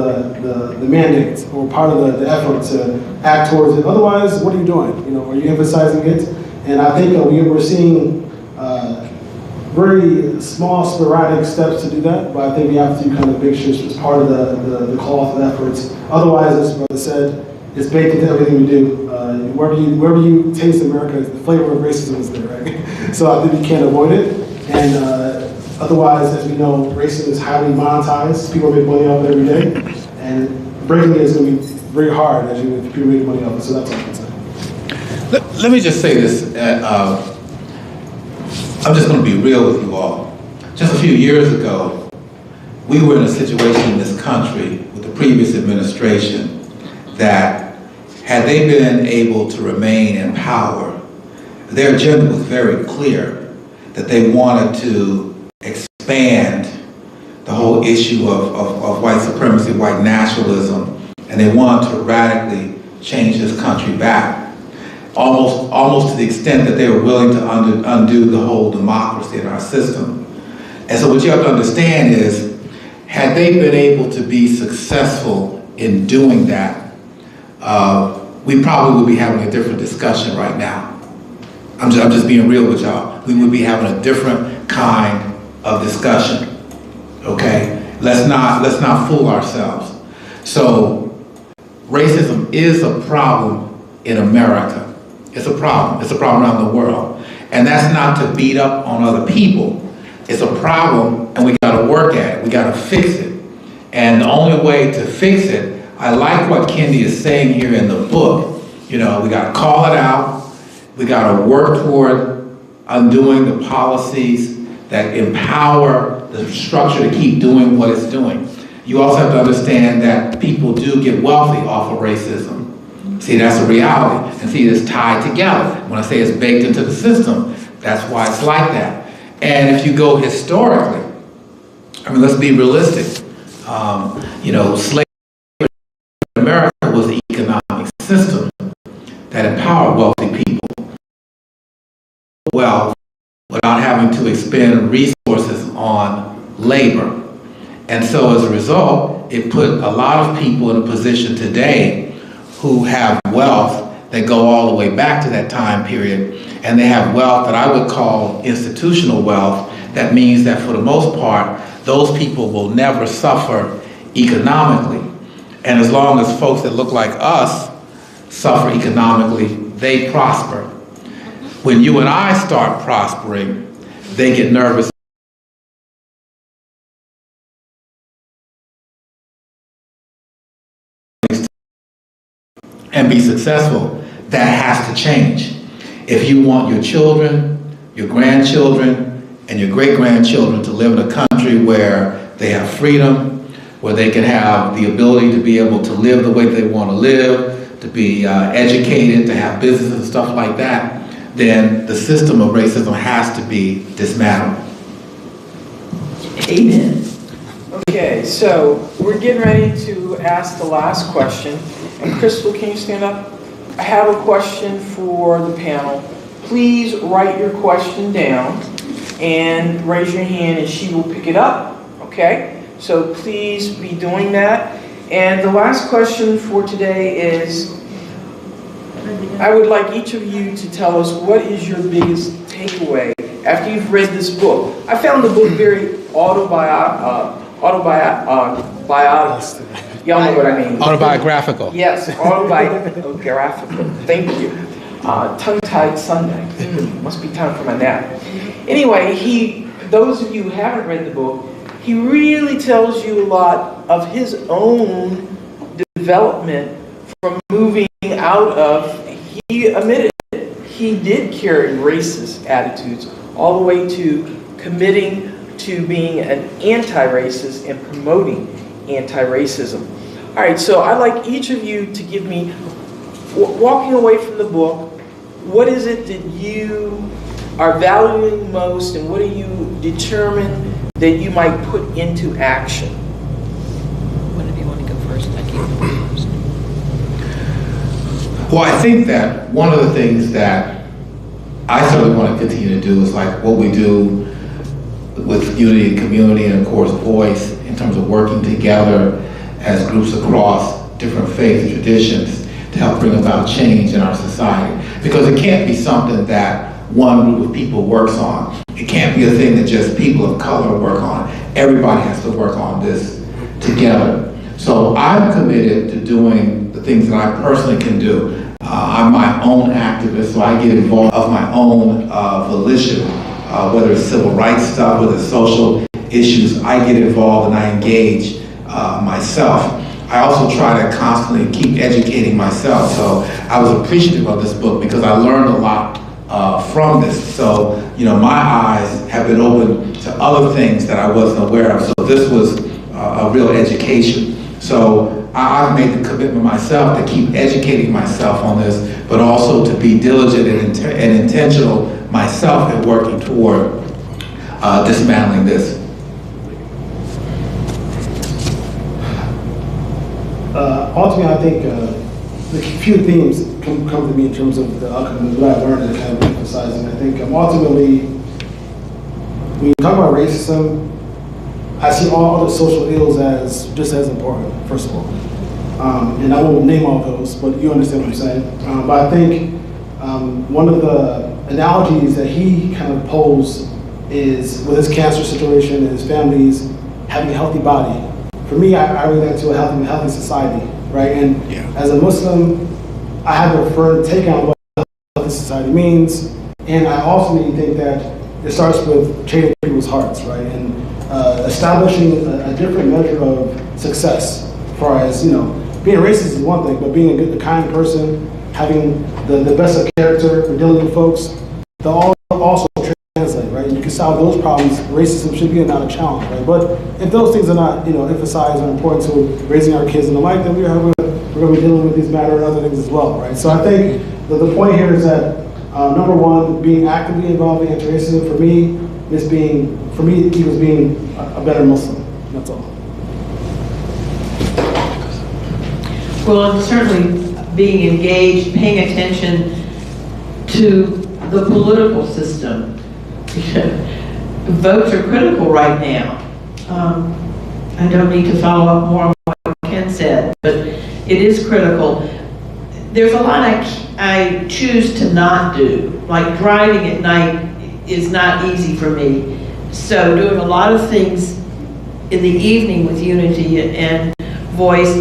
the mandate or part of the effort to act towards it. Otherwise, what are you doing? Are you emphasizing it? And I think we're seeing very small, sporadic steps to do that, but I think we have to kind of make sure it's part of the cloth of efforts. Otherwise, as brother said, it's baked into everything we do. Wherever you taste America, the flavor of racism is there, right? So I think you can't avoid it. And otherwise, as we know, racism is highly monetized. People make money off it every day. And breaking it is going to be very hard as you if you're making money off it. So that's all I can say. Let me just say this. I'm just going to be real with you all. Just a few years ago, we were in a situation in this country with the previous administration that had they been able to remain in power, their agenda was very clear that they wanted to expand the whole issue of white supremacy, white nationalism, and they wanted to radically change this country back. Almost to the extent that they were willing to undo the whole democracy in our system. And so what you have to understand is, had they been able to be successful in doing that, we probably would be having a different discussion right now. I'm just being real with y'all. We would be having a different kind of discussion, okay? Let's not fool ourselves. So racism is a problem in America. It's a problem. It's a problem around the world. And that's not to beat up on other people. It's a problem, and we gotta work at it. We gotta fix it. And the only way to fix it, I like what Kendi is saying here in the book. You know, we gotta call it out. We gotta work toward undoing the policies that empower the structure to keep doing what it's doing. You also have to understand that people do get wealthy off of racism. See, that's a reality. And see, it's tied together. When I say it's baked into the system, that's why it's like that. And if you go historically, I mean, let's be realistic. You know, slavery in America was the economic system that empowered wealthy people well without having to expend resources on labor. And so as a result, it put a lot of people in a position today who have wealth that go all the way back to that time period, and they have wealth that I would call institutional wealth. That means that for the most part, those people will never suffer economically. And as long as folks that look like us suffer economically, they prosper. When you and I start prospering, they get nervous and be successful. That has to change. If you want your children, your grandchildren, and your great-grandchildren to live in a country where they have freedom, where they can have the ability to be able to live the way they want to live, to be educated, to have business and stuff like that, then the system of racism has to be dismantled. Amen. Okay, so we're getting ready to ask the last question. And Crystal, can you stand up? I have a question for the panel. Please write your question down and raise your hand and she will pick it up, okay? So please be doing that. And the last question for today is, I would like each of you to tell us what is your biggest takeaway after you've read this book. I found the book very autobiographical. Y'all know what I mean. Autobiographical. Yes, autobiographical. Thank you. Tongue-tied Sunday. Must be time for my nap. Anyway, those of you who haven't read the book, he really tells you a lot of his own development from moving out of, he admitted it, he did carry racist attitudes all the way to committing to being an anti-racist and promoting anti-racism. All right, so I'd like each of you to give me, walking away from the book, what is it that you are valuing most and what are you determined that you might put into action? One of you want to go first? I keep going first. Well, I think that one of the things that I certainly want to continue to do is like what we do with unity and community and of course voice in terms of working together as groups across different faiths and traditions to help bring about change in our society. Because it can't be something that one group of people works on. It can't be a thing that just people of color work on. Everybody has to work on this together. So I'm committed to doing the things that I personally can do. I'm my own activist, so I get involved of my own volition, whether it's civil rights stuff, whether it's social issues, I get involved and I engage myself. I also try to constantly keep educating myself. So I was appreciative of this book because I learned a lot from this. So, you know, my eyes have been open to other things that I wasn't aware of. So this was a real education. So I've made the commitment myself to keep educating myself on this, but also to be diligent and intentional myself in working toward dismantling this. Ultimately, I think the few themes come to me in terms of the outcome of what I learned and kind of emphasizing. I think ultimately, when you talk about racism, I see all other social ills as just as important, first of all. And I won't name all those, but you understand what I'm saying. But I think one of the analogies that he kind of posed is with his cancer situation and his family's having a healthy body. For me, I relate that to a healthy society, right? And as a Muslim, I have a firm take on what healthy society means, and I ultimately think that it starts with changing people's hearts, right? And establishing a different measure of success, as far as, you know, being racist is one thing, but being a good, kind person, having the best of character, for dealing with folks, they all also translate, right? You can solve those problems. Racism should be not a challenge, right? But if those things are not, you know, emphasized or important to raising our kids and the like, then we're going to be dealing with these matters and other things as well, right? So I think the point here is that number one, being actively involved in anti-racism for me is equals being a better Muslim. That's all. Well, and certainly being engaged, paying attention to the political system. Votes are critical right now. I don't need to follow up more on what Ken said, but it is critical. There's a lot I choose to not do, like driving at night is not easy for me. So doing a lot of things in the evening with Unity and Voice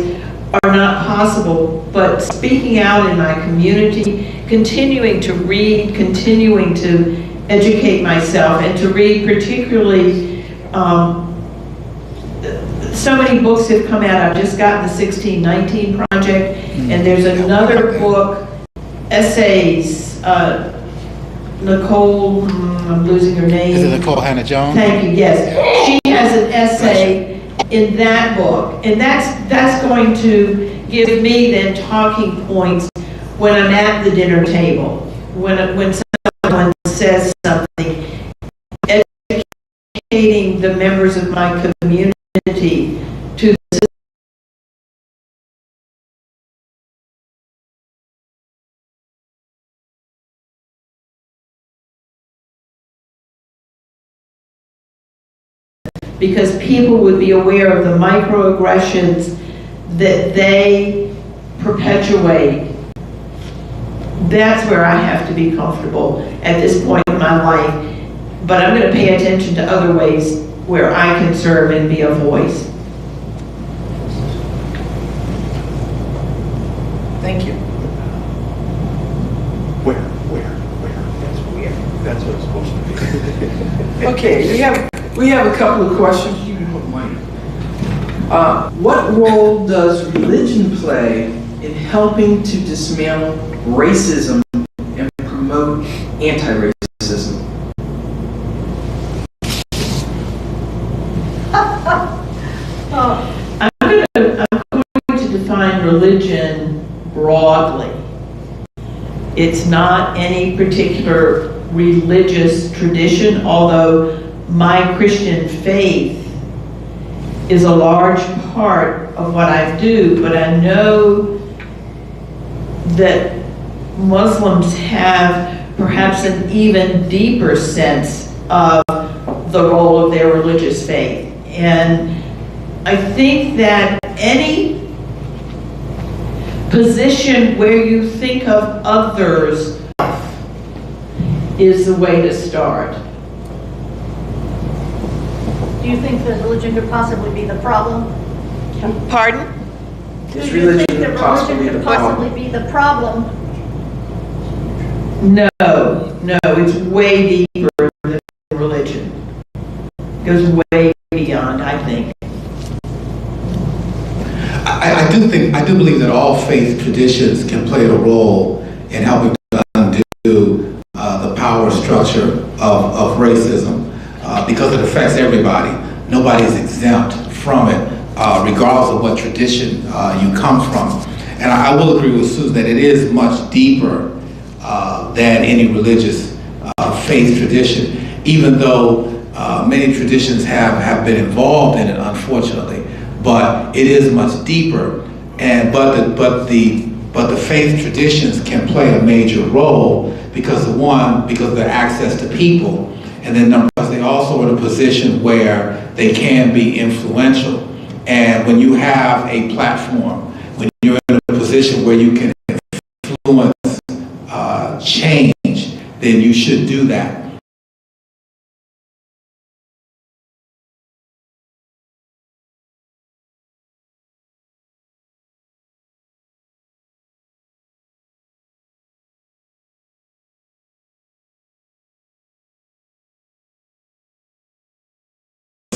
are not possible, but speaking out in my community, continuing to read, continuing to educate myself, and to read particularly, so many books have come out. I've just gotten the 1619 Project, and there's another book, essays, Nicole, I'm losing her name. Is it Nicole Hannah-Jones? Thank you, yes. She has an essay in that book, and that's going to give me then talking points when I'm at the dinner table, when someone says something, educating the members of my community to the because people would be aware of the microaggressions that they perpetuate. That's where I have to be comfortable at this point in my life. But I'm going to pay attention to other ways where I can serve and be a voice. Thank you. Where? That's what it's supposed to be. Okay, we have a couple of questions. What role does religion play in helping to dismantle racism and promote anti-racism? I'm going to define religion broadly. It's not any particular religious tradition, although my Christian faith is a large part of what I do, but I know that Muslims have perhaps an even deeper sense of the role of their religious faith. And I think that any position where you think of others is the way to start. Do you think that religion could possibly be the problem? Pardon? Is Do you religion think that possibly religion the could problem? possibly be the problem? No, it's way deeper than religion. It goes way beyond, I think. I do believe that all faith traditions can play a role in helping to undo the power structure of racism because it affects everybody. Nobody is exempt from it, regardless of what tradition you come from. And I will agree with Susan that it is much deeper than any religious faith tradition, even though many traditions have been involved in it, unfortunately. But it is much deeper, and but the faith traditions can play a major role because of their access to people, and then because they also are in a position where they can be influential. And when you have a platform, when you're in a position where you can influence change, then you should do that.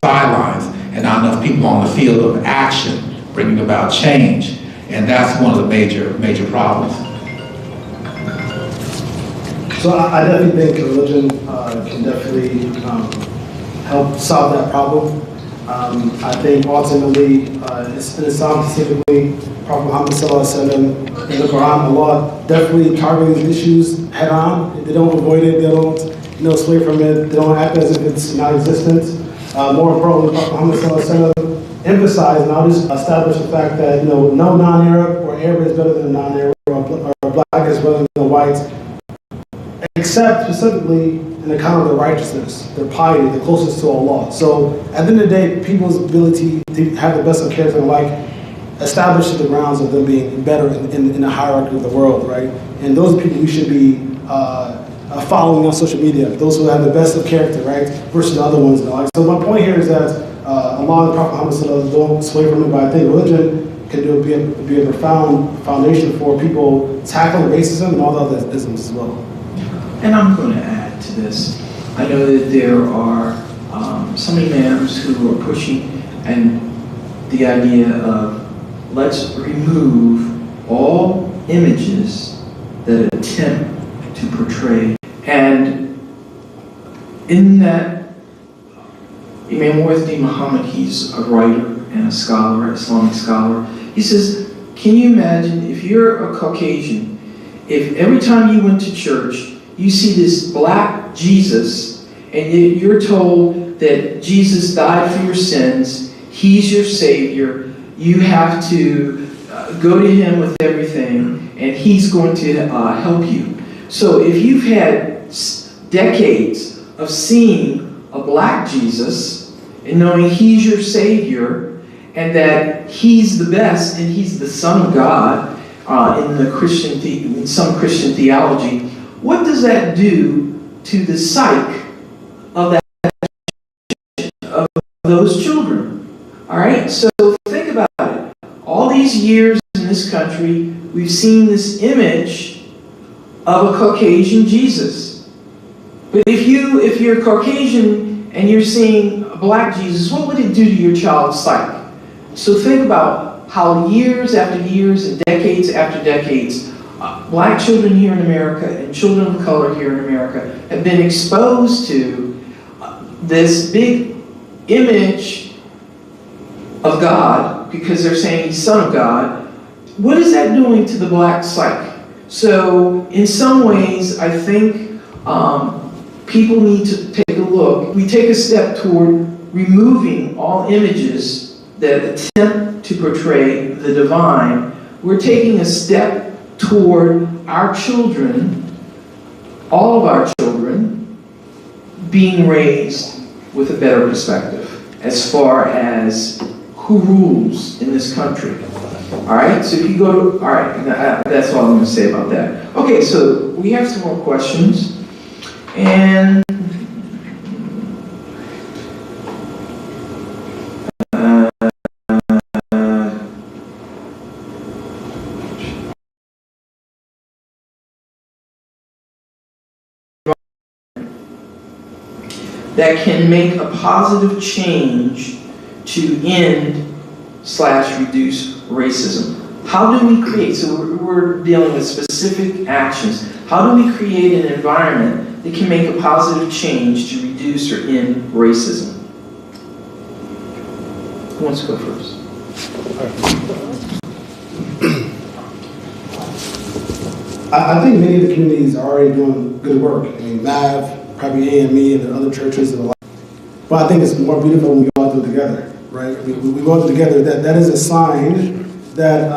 Sidelines and not enough people on the field of action bringing about change, and that's one of the major problems. So I definitely think religion can definitely help solve that problem. I think ultimately, in Islam specifically, Prophet Muhammad ﷺ, in the Quran, Allah definitely target these issues head on. They don't avoid it. They don't sway from it. They don't act as if it's non-existent. More importantly, Prophet Muhammad ﷺ emphasized and I'll just establish the fact that no non-Arab or Arab is better than a non-Arab or black is better than a white, except specifically in account of their righteousness, their piety, the closest to Allah. So at the end of the day, people's ability to have the best of character and like establishes the grounds of them being better in the hierarchy of the world, right? And those people we should be following on social media, those who have the best of character, right? Versus the other ones. So my point here is that Allah and Prophet Muhammad don't sway from it, but I think religion can be a profound foundation for people tackling racism and all the other isms as well. And I'm going to add to this. I know that there are some imams who are pushing and the idea of let's remove all images that attempt to portray. And in that, Imam Muhammad, he's a writer and a scholar, Islamic scholar. He says, can you imagine if you're a Caucasian, if every time you went to church, you see this black Jesus, and you're told that Jesus died for your sins, he's your savior, you have to go to him with everything, and he's going to help you. So if you've had decades of seeing a black Jesus, and knowing he's your savior, and that he's the best, and he's the Son of God, in some Christian theology, what does that do to the psyche of those children? All right, so think about it. All these years in this country, we've seen this image of a Caucasian Jesus. But if you're Caucasian and you're seeing a black Jesus, what would it do to your child's psyche? So think about how years after years and decades after decades, black children here in America and children of color here in America have been exposed to this big image of God because they're saying he's Son of God. What is that doing to the black psyche? So in some ways, I think people need to take a look. We take a step toward removing all images that attempt to portray the divine. We're taking a step toward our children, all of our children, being raised with a better perspective as far as who rules in this country. All right, so if you go to, all right, that's all I'm going to say about that. Okay, so we have some more questions. And that can make a positive change to end/reduce racism. How do we create, so we're dealing with specific actions, how do we create an environment that can make a positive change to reduce or end racism? Who wants to go first? I think many of the communities are already doing good work. I mean, MAV, probably AME, and there are other churches that are like. But I think it's more beautiful when we all do it together, right? We go do it together. That is a sign that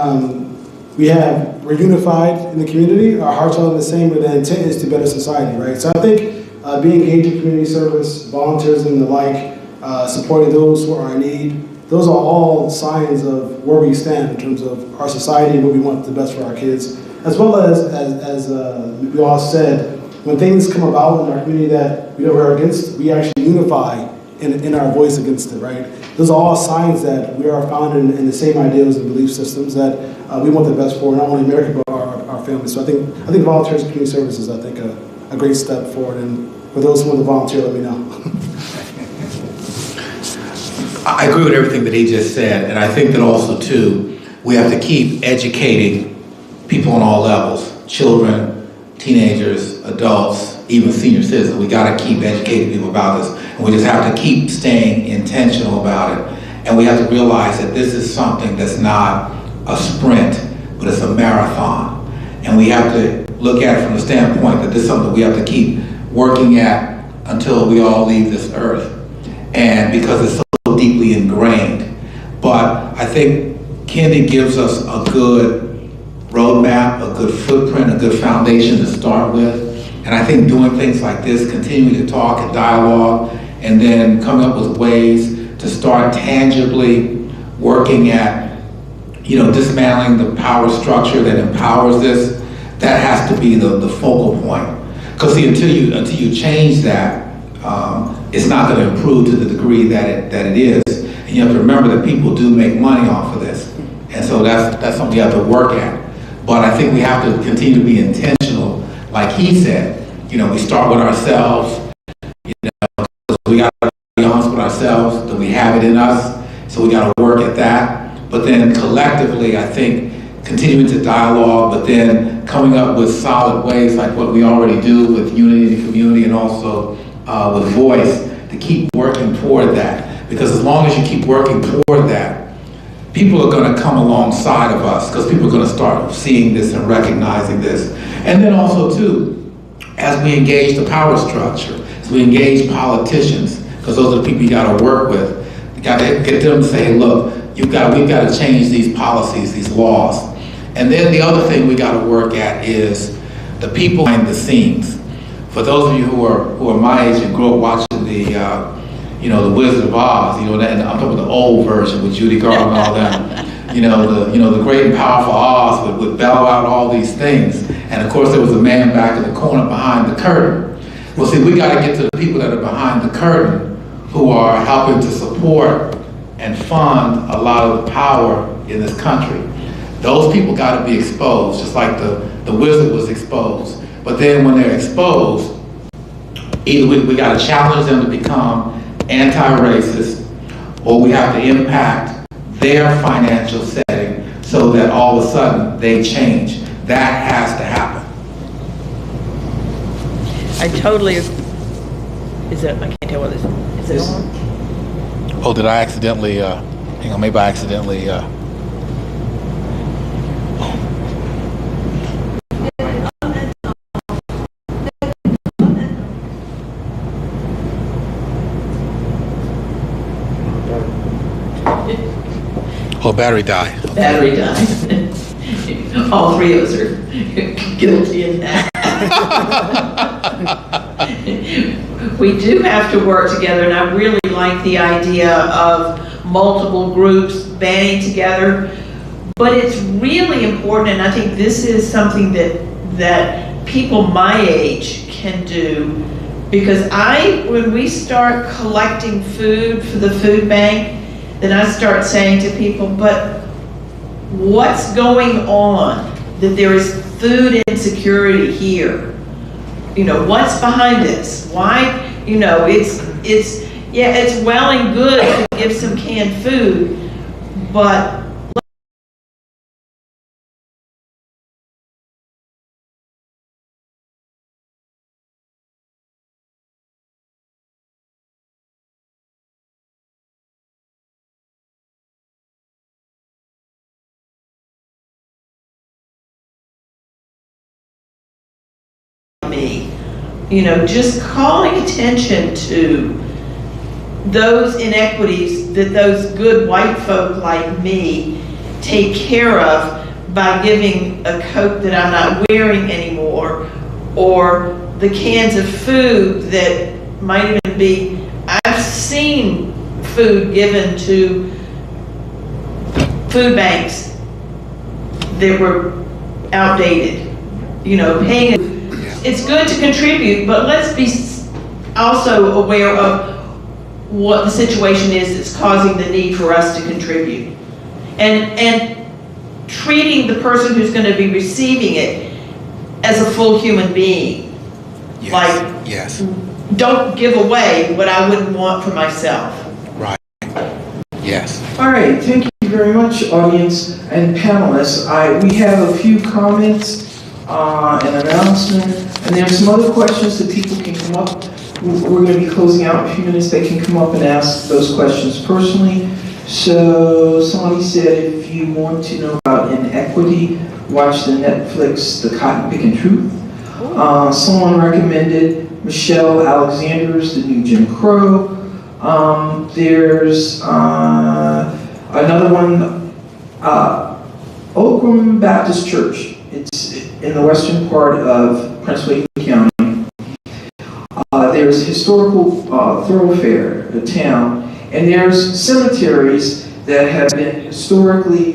we're unified in the community. Our hearts are all the same, but the intent is to better society, right? So I think being engaged in community service, volunteerism, and the like, supporting those who are in need. Those are all signs of where we stand in terms of our society and what we want the best for our kids. As well as we all said, when things come about in our community that we know we're against, we actually unify in our voice against it, right? Those are all signs that we are founded in the same ideals and belief systems that we want the best for not only America but our families. So I think volunteers and community service is, I think, a great step forward. And for those who want to volunteer, let me know. I agree with everything that he just said, and I think that also, too, we have to keep educating people on all levels, children, teenagers, adults, even senior citizens. We got to keep educating people about this, and we just have to keep staying intentional about it. And we have to realize that this is something that's not a sprint, but it's a marathon. And we have to look at it from the standpoint that this is something we have to keep working at until we all leave this earth. And because it's so deeply ingrained. But I think Kendi gives us a good roadmap, a good footprint, a good foundation to start with. And I think doing things like this, continuing to talk and dialogue, and then coming up with ways to start tangibly working at, dismantling the power structure that empowers this, that has to be the focal point. Because see, until you change that, it's not going to improve to the degree that it is. And you have to remember that people do make money off of this. And so that's something you have to work at. But I think we have to continue to be intentional. Like he said, we start with ourselves, we got to be honest with ourselves that we have it in us. So we got to work at that. But then collectively, I think continuing to dialogue, but then coming up with solid ways like what we already do with unity in the community and also with voice to keep working toward that. Because as long as you keep working toward that, people are going to come alongside of us because people are going to start seeing this and recognizing this. And then also too, as we engage the power structure, as we engage politicians, because those are the people you got to work with, you got to get them to say, look, we've got to change these policies, these laws. And then the other thing we got to work at is the people behind the scenes. For those of you who are my age and grew up watching the Wizard of Oz, and I'm talking about the old version with Judy Garland and all them. The great and powerful Oz would bellow out all these things. And of course there was a man back in the corner behind the curtain. Well, see, we got to get to the people that are behind the curtain who are helping to support and fund a lot of the power in this country. Those people got to be exposed, just like the wizard was exposed. But then when they're exposed, either we got to challenge them to become anti-racist, or we have to impact their financial setting so that all of a sudden they change. That has to happen. I totally, is that, I can't tell what this is. Is it on? Oh, did I accidentally, hang on, maybe I accidentally, oh, battery died. Battery died. All three of us are guilty in that. We do have to work together, and I really like the idea of multiple groups banding together. But it's really important, and I think this is something that people my age can do, because when we start collecting food for the food bank, then I start saying to people, but what's going on that there is food insecurity here? What's behind this? Why, it's well and good to give some canned food, but me. You know, just calling attention to those inequities that those good white folk like me take care of by giving a coat that I'm not wearing anymore, or the cans of food that might even be, I've seen food given to food banks that were outdated, you know, paying. It's good to contribute, but let's be also aware of what the situation is that's causing the need for us to contribute. And treating the person who's going to be receiving it as a full human being. Yes. Like, yes. Don't give away what I wouldn't want for myself. Right. Yes. All right, thank you very much, audience and panelists. We have a few comments, an announcement, and there's some other questions that people can come up. We're going to be closing out in a few minutes. They can come up and ask those questions personally. So somebody said if you want to know about inequity, watch the Netflix The Cotton Picking Truth. Someone recommended Michelle Alexander's The New Jim Crow. There's another one, Oakland Baptist Church. It's in the western part of Prince William County. There's a historical thoroughfare, the town, and there's cemeteries that have been historically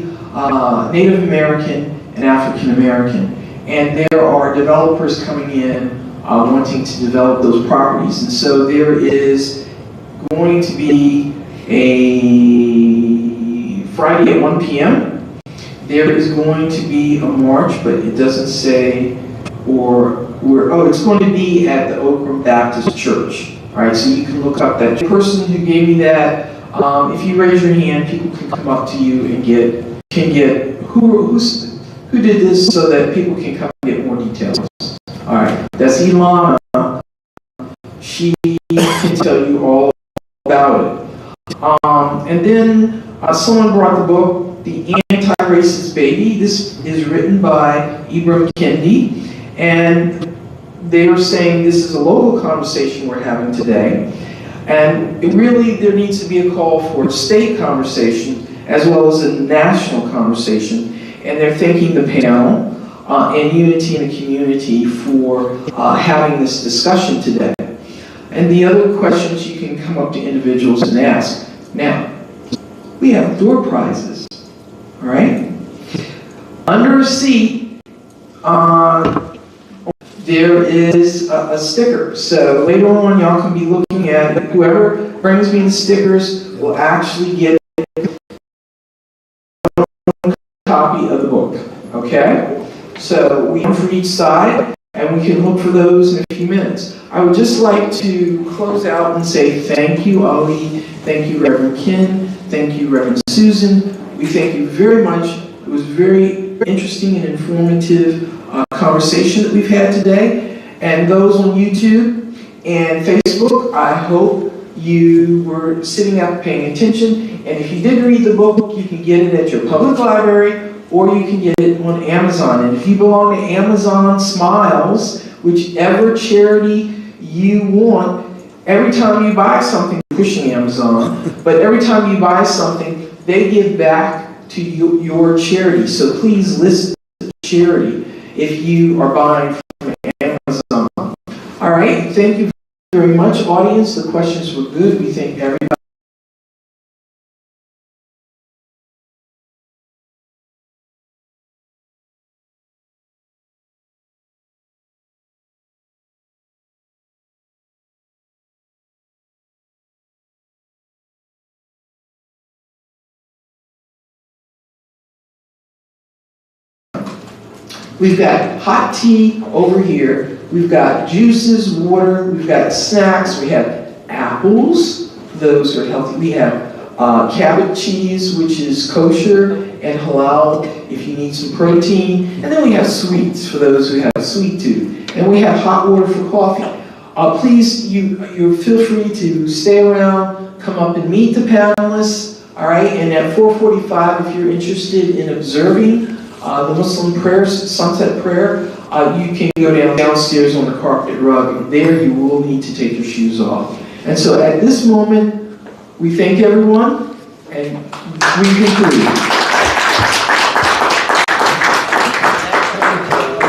Native American and African American. And there are developers coming in wanting to develop those properties. And so there is going to be a Friday at 1 p.m. There is going to be a march, but it doesn't say it's going to be at the Oakland Baptist Church. All right, so you can look up that person who gave me that. If you raise your hand, people can come up to you and get who did this, so that people can come and get more details. All right, that's Ilana. She can tell you all about it. And then someone brought the book, The Anti-Racist Baby. This is written by Ibram Kendi, and they were saying this is a local conversation we're having today, and there needs to be a call for a state conversation as well as a national conversation, and they're thanking the panel and Unity in the Community for having this discussion today. And the other questions you can come up to individuals and ask. Now, we have door prizes, all right? Under a seat, there is a sticker. So later on, y'all can be looking at it. Whoever brings me the stickers will actually get a copy of the book, okay? So we have for each side, and we can look for those in a few minutes. I would just like to close out and say thank you, Ali. Thank you, Reverend Ken. Thank you, Reverend Susan. We thank you very much. It was very interesting and informative conversation that we've had today. And those on YouTube and Facebook, I hope you were sitting up paying attention. And if you didn't read the book, you can get it at your public library, or you can get it on Amazon. And if you belong to Amazon Smiles, whichever charity you want, every time you buy something, pushing Amazon, but every time you buy something, they give back to your charity. So please list the charity if you are buying from Amazon. All right, thank you very much, audience. The questions were good. We thank everybody. We've got hot tea over here. We've got juices, water. We've got snacks. We have apples. Those are healthy. We have cabbage cheese, which is kosher and halal if you need some protein. And then we have sweets for those who have a sweet tooth. And we have hot water for coffee. Please, you feel free to stay around, come up and meet the panelists. All right. And at 4:45, if you're interested in observing the Muslim prayers, sunset prayer, you can go downstairs on the carpeted rug, and there you will need to take your shoes off. And so at this moment, we thank everyone, and we conclude.